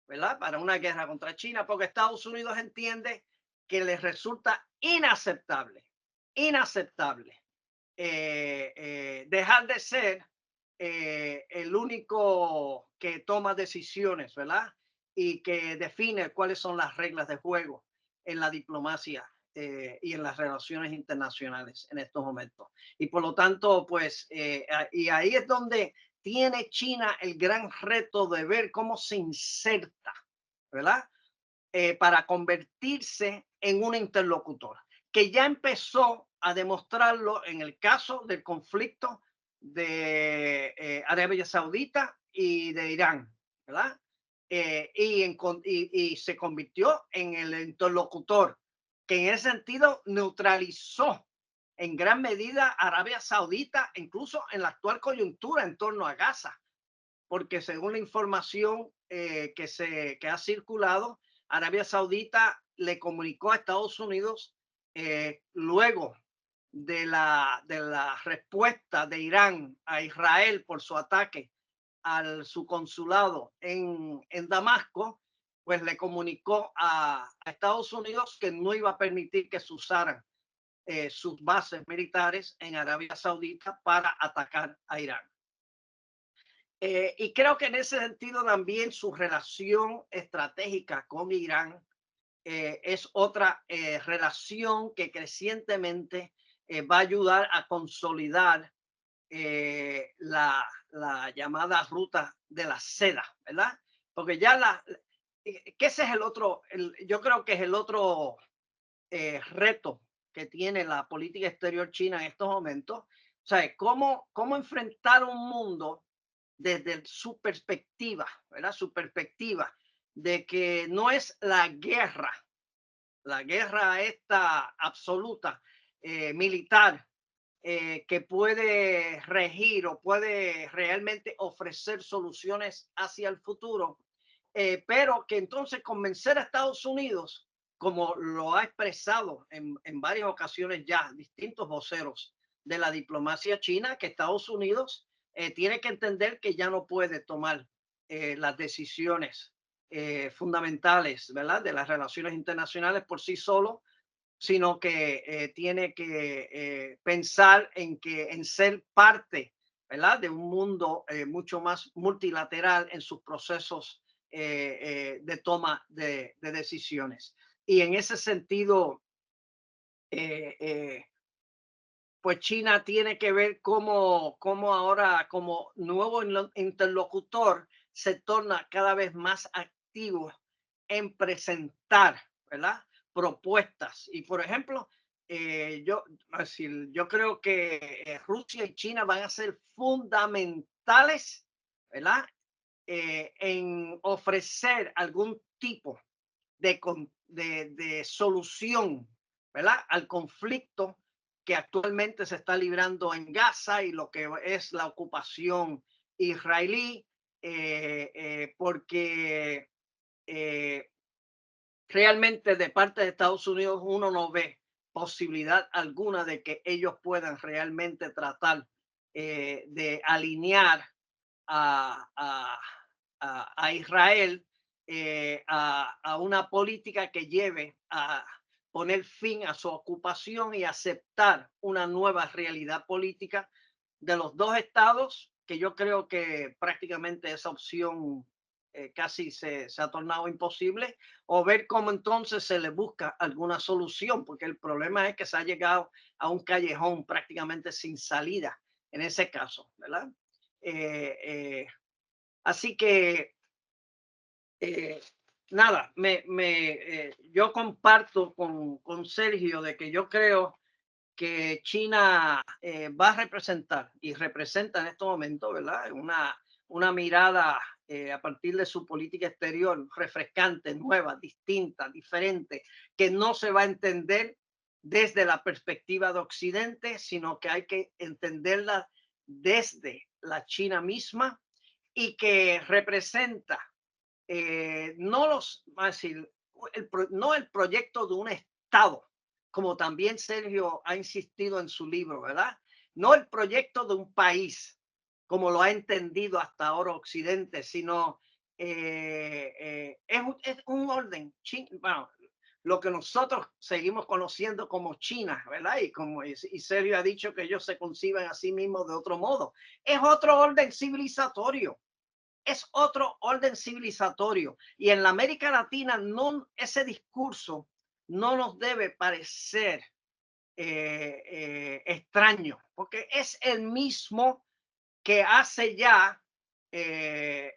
¿verdad? Para una guerra contra China, porque Estados Unidos entiende que les resulta inaceptable dejar de ser el único que toma decisiones, ¿verdad? Y que define cuáles son las reglas de juego en la diplomacia y en las relaciones internacionales en estos momentos. Y por lo tanto, pues, y ahí es donde tiene China el gran reto de ver cómo se inserta, ¿verdad? Para convertirse en un interlocutor, que ya empezó a demostrarlo en el caso del conflicto de Arabia Saudita y de Irán, ¿verdad? Y se convirtió en el interlocutor que en ese sentido neutralizó en gran medida a Arabia Saudita, incluso en la actual coyuntura en torno a Gaza, porque según la información que ha circulado, Arabia Saudita le comunicó a Estados Unidos luego de la respuesta de Irán a Israel por su ataque a su consulado en Damasco, pues le comunicó a Estados Unidos que no iba a permitir que se usaran sus bases militares en Arabia Saudita para atacar a Irán. Y creo que en ese sentido también su relación estratégica con Irán es otra relación que crecientemente va a ayudar a consolidar la llamada ruta de la seda, ¿verdad? Porque ya que ese es el otro, yo creo que es el otro reto que tiene la política exterior china en estos momentos. O sea, cómo enfrentar un mundo desde su perspectiva, ¿verdad? Su perspectiva de que no es la guerra esta absoluta militar que puede regir o puede realmente ofrecer soluciones hacia el futuro, pero que entonces convencer a Estados Unidos, como lo ha expresado en varias ocasiones ya distintos voceros de la diplomacia china, que Estados Unidos tiene que entender que ya no puede tomar las decisiones fundamentales, ¿verdad?, de las relaciones internacionales por sí solo, sino que tiene que pensar en ser parte, ¿verdad?, de un mundo mucho más multilateral en sus procesos de toma de decisiones. Y en ese sentido, pues China tiene que ver cómo ahora como nuevo interlocutor se torna cada vez más activo en presentar, ¿verdad?, propuestas. Y por ejemplo, yo creo que Rusia y China van a ser fundamentales, ¿verdad?, en ofrecer algún tipo de solución, ¿verdad?, al conflicto que actualmente se está librando en Gaza y lo que es la ocupación israelí, porque realmente de parte de Estados Unidos uno no ve posibilidad alguna de que ellos puedan realmente tratar de alinear a Israel a una política que lleve a poner fin a su ocupación y aceptar una nueva realidad política de los dos estados, que yo creo que prácticamente esa opción casi se ha tornado imposible, o ver cómo entonces se le busca alguna solución, porque el problema es que se ha llegado a un callejón prácticamente sin salida en ese caso, ¿verdad? Así que nada, yo comparto con Sergio de que yo creo que China va a representar y representa en estos momentos, ¿verdad?, una mirada a partir de su política exterior refrescante, nueva, distinta, diferente, que no se va a entender desde la perspectiva de Occidente, sino que hay que entenderla desde la China misma, y que representa no no el proyecto de un Estado, como también Sergio ha insistido en su libro, ¿verdad? No el proyecto de un país, como lo ha entendido hasta ahora Occidente, sino es un orden, bueno, lo que nosotros seguimos conociendo como China, ¿verdad? Y Sergio ha dicho que ellos se conciben a sí mismos de otro modo. Es otro orden civilizatorio. Es otro orden civilizatorio. Y en la América Latina ese discurso no nos debe parecer extraño, porque es el mismo que hace ya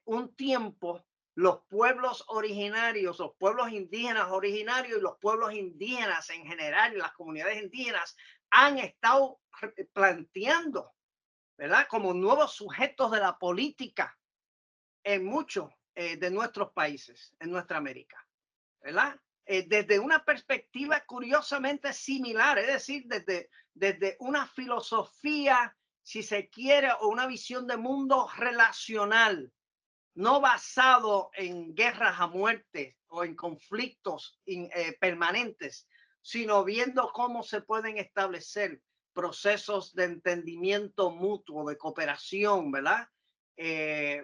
un tiempo los pueblos originarios, los pueblos indígenas originarios y los pueblos indígenas en general, las comunidades indígenas han estado planteando, ¿verdad?, como nuevos sujetos de la política en muchos de nuestros países, en nuestra América, ¿verdad? Desde una perspectiva curiosamente similar, es decir, desde una filosofía, si se quiere, o una visión de mundo relacional, no basado en guerras a muerte o en conflictos permanentes, sino viendo cómo se pueden establecer procesos de entendimiento mutuo, de cooperación, ¿verdad?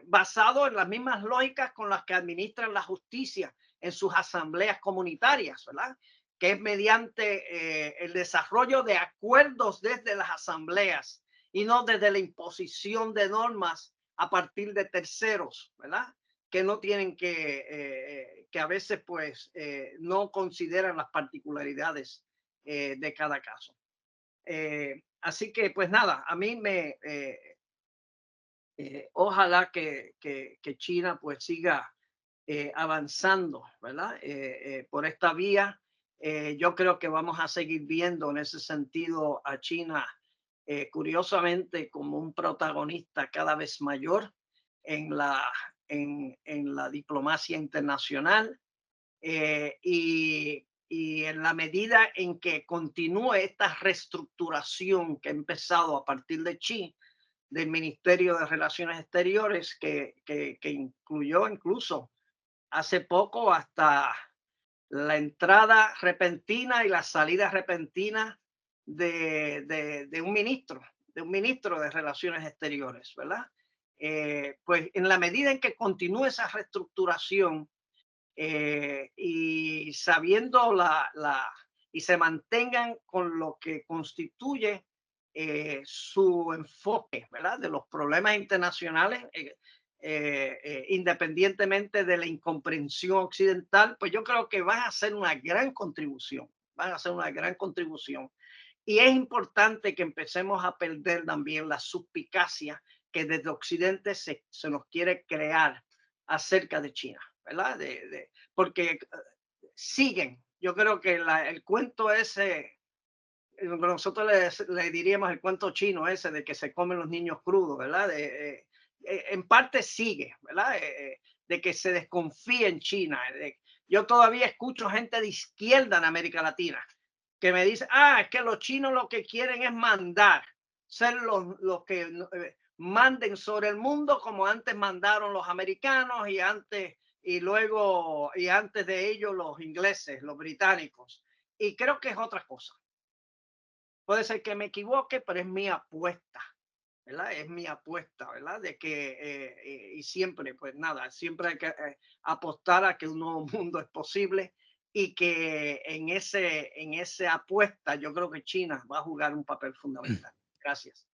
Basado en las mismas lógicas con las que administran la justicia en sus asambleas comunitarias, ¿verdad? que es mediante el desarrollo de acuerdos desde las asambleas y no desde la imposición de normas a partir de terceros, ¿verdad? Que no tienen que a veces pues no consideran las particularidades de cada caso. Así que pues nada, a mí me ojalá que China pues siga avanzando, ¿verdad? Por esta vía. Yo creo que vamos a seguir viendo en ese sentido a China, curiosamente, como un protagonista cada vez mayor en la diplomacia internacional. Y en la medida en que continúe esta reestructuración que ha empezado a partir de Xi, del Ministerio de Relaciones Exteriores, que incluyó incluso hace poco hasta la entrada repentina y la salida repentina de un ministro de Relaciones Exteriores, ¿verdad? Pues en la medida en que continúe esa reestructuración y sabiendo y se mantengan con lo que constituye su enfoque, ¿verdad? De los problemas internacionales, independientemente de la incomprensión occidental, pues yo creo que van a hacer una gran contribución, van a hacer una gran contribución. Y es importante que empecemos a perder también la suspicacia que desde Occidente se nos quiere crear acerca de China, ¿verdad? Porque siguen, yo creo que el cuento ese, nosotros le diríamos el cuento chino ese de que se comen los niños crudos, ¿verdad? En parte sigue, ¿verdad? De que se desconfía en China. Yo todavía escucho gente de izquierda en América Latina que me dice, es que los chinos lo que quieren es mandar, ser los que manden sobre el mundo como antes mandaron los americanos y antes de ellos los ingleses, los británicos. Y creo que es otra cosa. Puede ser que me equivoque, pero es mi apuesta, ¿verdad? Es mi apuesta, ¿verdad? De que, y siempre, pues nada, siempre hay que apostar a que un nuevo mundo es posible y que en esa apuesta yo creo que China va a jugar un papel fundamental. Gracias.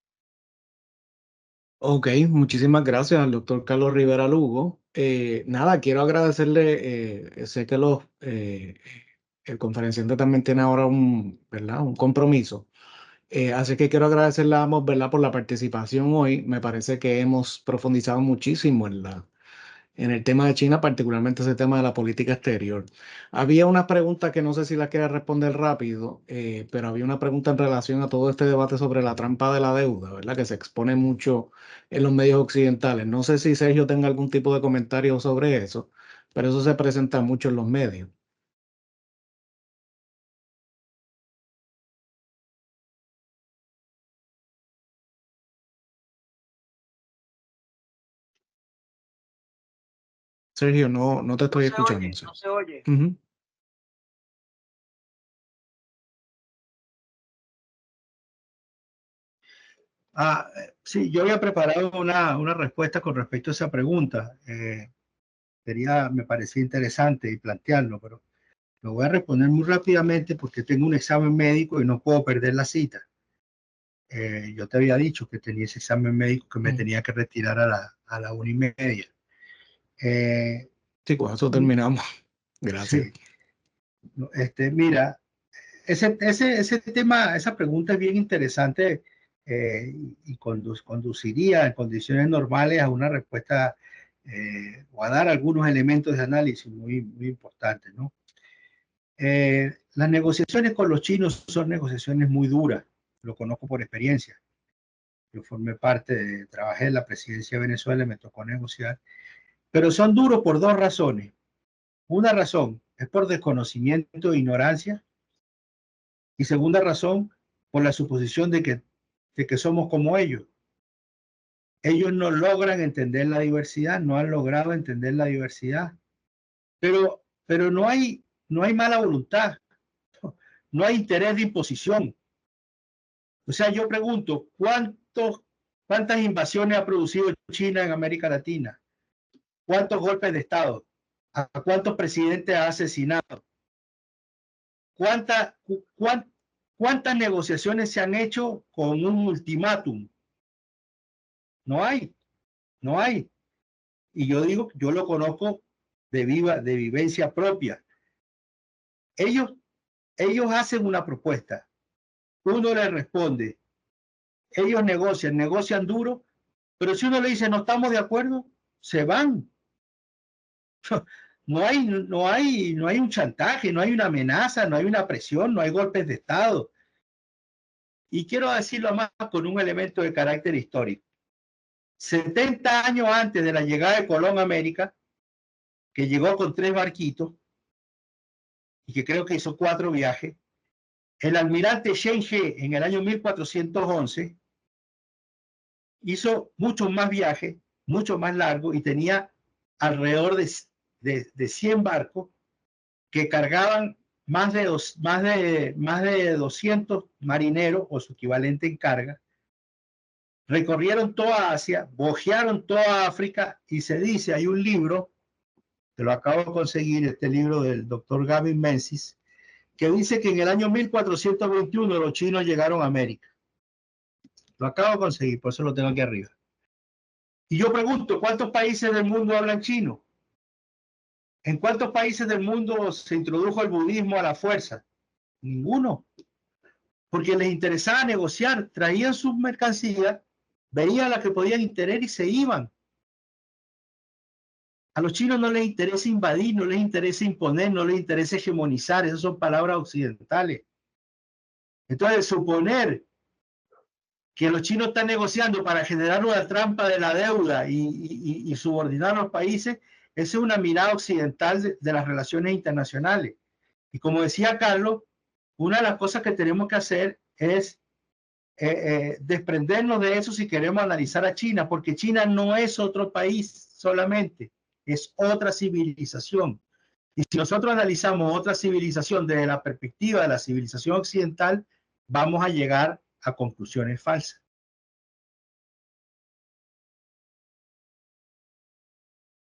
Ok, muchísimas gracias al doctor Carlos Rivera Lugo. Nada, quiero agradecerle, sé que el conferenciante también tiene ahora ¿verdad? Un compromiso. Así que quiero agradecerle a ambos, ¿verdad? Por la participación hoy. Me parece que hemos profundizado muchísimo en el tema de China, particularmente ese tema de la política exterior. Había una pregunta que no sé si la quiere responder rápido, pero había una pregunta en relación a todo este debate sobre la trampa de la deuda, ¿verdad? Que se expone mucho en los medios occidentales. No sé si Sergio tenga algún tipo de comentario sobre eso, pero eso se presenta mucho en los medios. Sergio, no te estoy escuchando. No se oye. Uh-huh. Sí, yo había preparado una respuesta con respecto a esa pregunta. Me parecía interesante y plantearlo, pero lo voy a responder muy rápidamente porque tengo un examen médico y no puedo perder la cita. Yo te había dicho que tenía ese examen médico que me tenía que retirar a la 1:30. Sí, con eso terminamos. Gracias. Sí. Mira, ese tema, esa pregunta es bien interesante y conduciría en condiciones normales a una respuesta o a dar algunos elementos de análisis muy, muy importantes, ¿no? Las negociaciones con los chinos son negociaciones muy duras, lo conozco por experiencia. Yo trabajé en la presidencia de Venezuela y me tocó negociar, pero son duros por dos razones. Una razón es por desconocimiento e ignorancia, y segunda razón, por la suposición de que somos como ellos. Ellos no logran entender la diversidad, no han logrado entender la diversidad, pero no hay mala voluntad, no hay interés de imposición. O sea, yo pregunto, ¿cuántas invasiones ha producido China en América Latina? ¿Cuántos golpes de Estado? ¿A cuántos presidentes ha asesinado? ¿cuántas negociaciones se han hecho con un ultimátum? No hay, no hay. Y yo digo, yo lo conozco de vivencia propia. Ellos hacen una propuesta, uno le responde, ellos negocian duro, pero si uno le dice no estamos de acuerdo, se van. No hay un chantaje, no hay una amenaza, no hay una presión, no hay golpes de Estado. Y quiero decirlo más con un elemento de carácter histórico. 70 años antes de la llegada de Colón a América, que llegó con 3 barquitos y que creo que hizo 4 viajes, el almirante Shen He en el año 1411 hizo muchos más viajes, mucho más largos, y tenía alrededor de 100 barcos que cargaban más de 200 marineros o su equivalente en carga. Recorrieron toda Asia, bojearon toda África, y se dice, hay un libro, que lo acabo de conseguir, este libro del doctor Gavin Menzies, que dice que en el año 1421 los chinos llegaron a América. Lo acabo de conseguir, por eso lo tengo aquí arriba. Y yo pregunto, ¿cuántos países del mundo hablan chino? ¿En cuántos países del mundo se introdujo el budismo a la fuerza? Ninguno. Porque les interesaba negociar, traían sus mercancías, veían las que podían tener y se iban. A los chinos no les interesa invadir, no les interesa imponer, no les interesa hegemonizar, esas son palabras occidentales. Entonces, suponer que los chinos están negociando para generar una trampa de la deuda y subordinar a los países, esa es una mirada occidental de las relaciones internacionales. Y como decía Carlos, una de las cosas que tenemos que hacer es desprendernos de eso si queremos analizar a China, porque China no es otro país solamente, es otra civilización. Y si nosotros analizamos otra civilización desde la perspectiva de la civilización occidental, vamos a llegar a conclusiones falsas.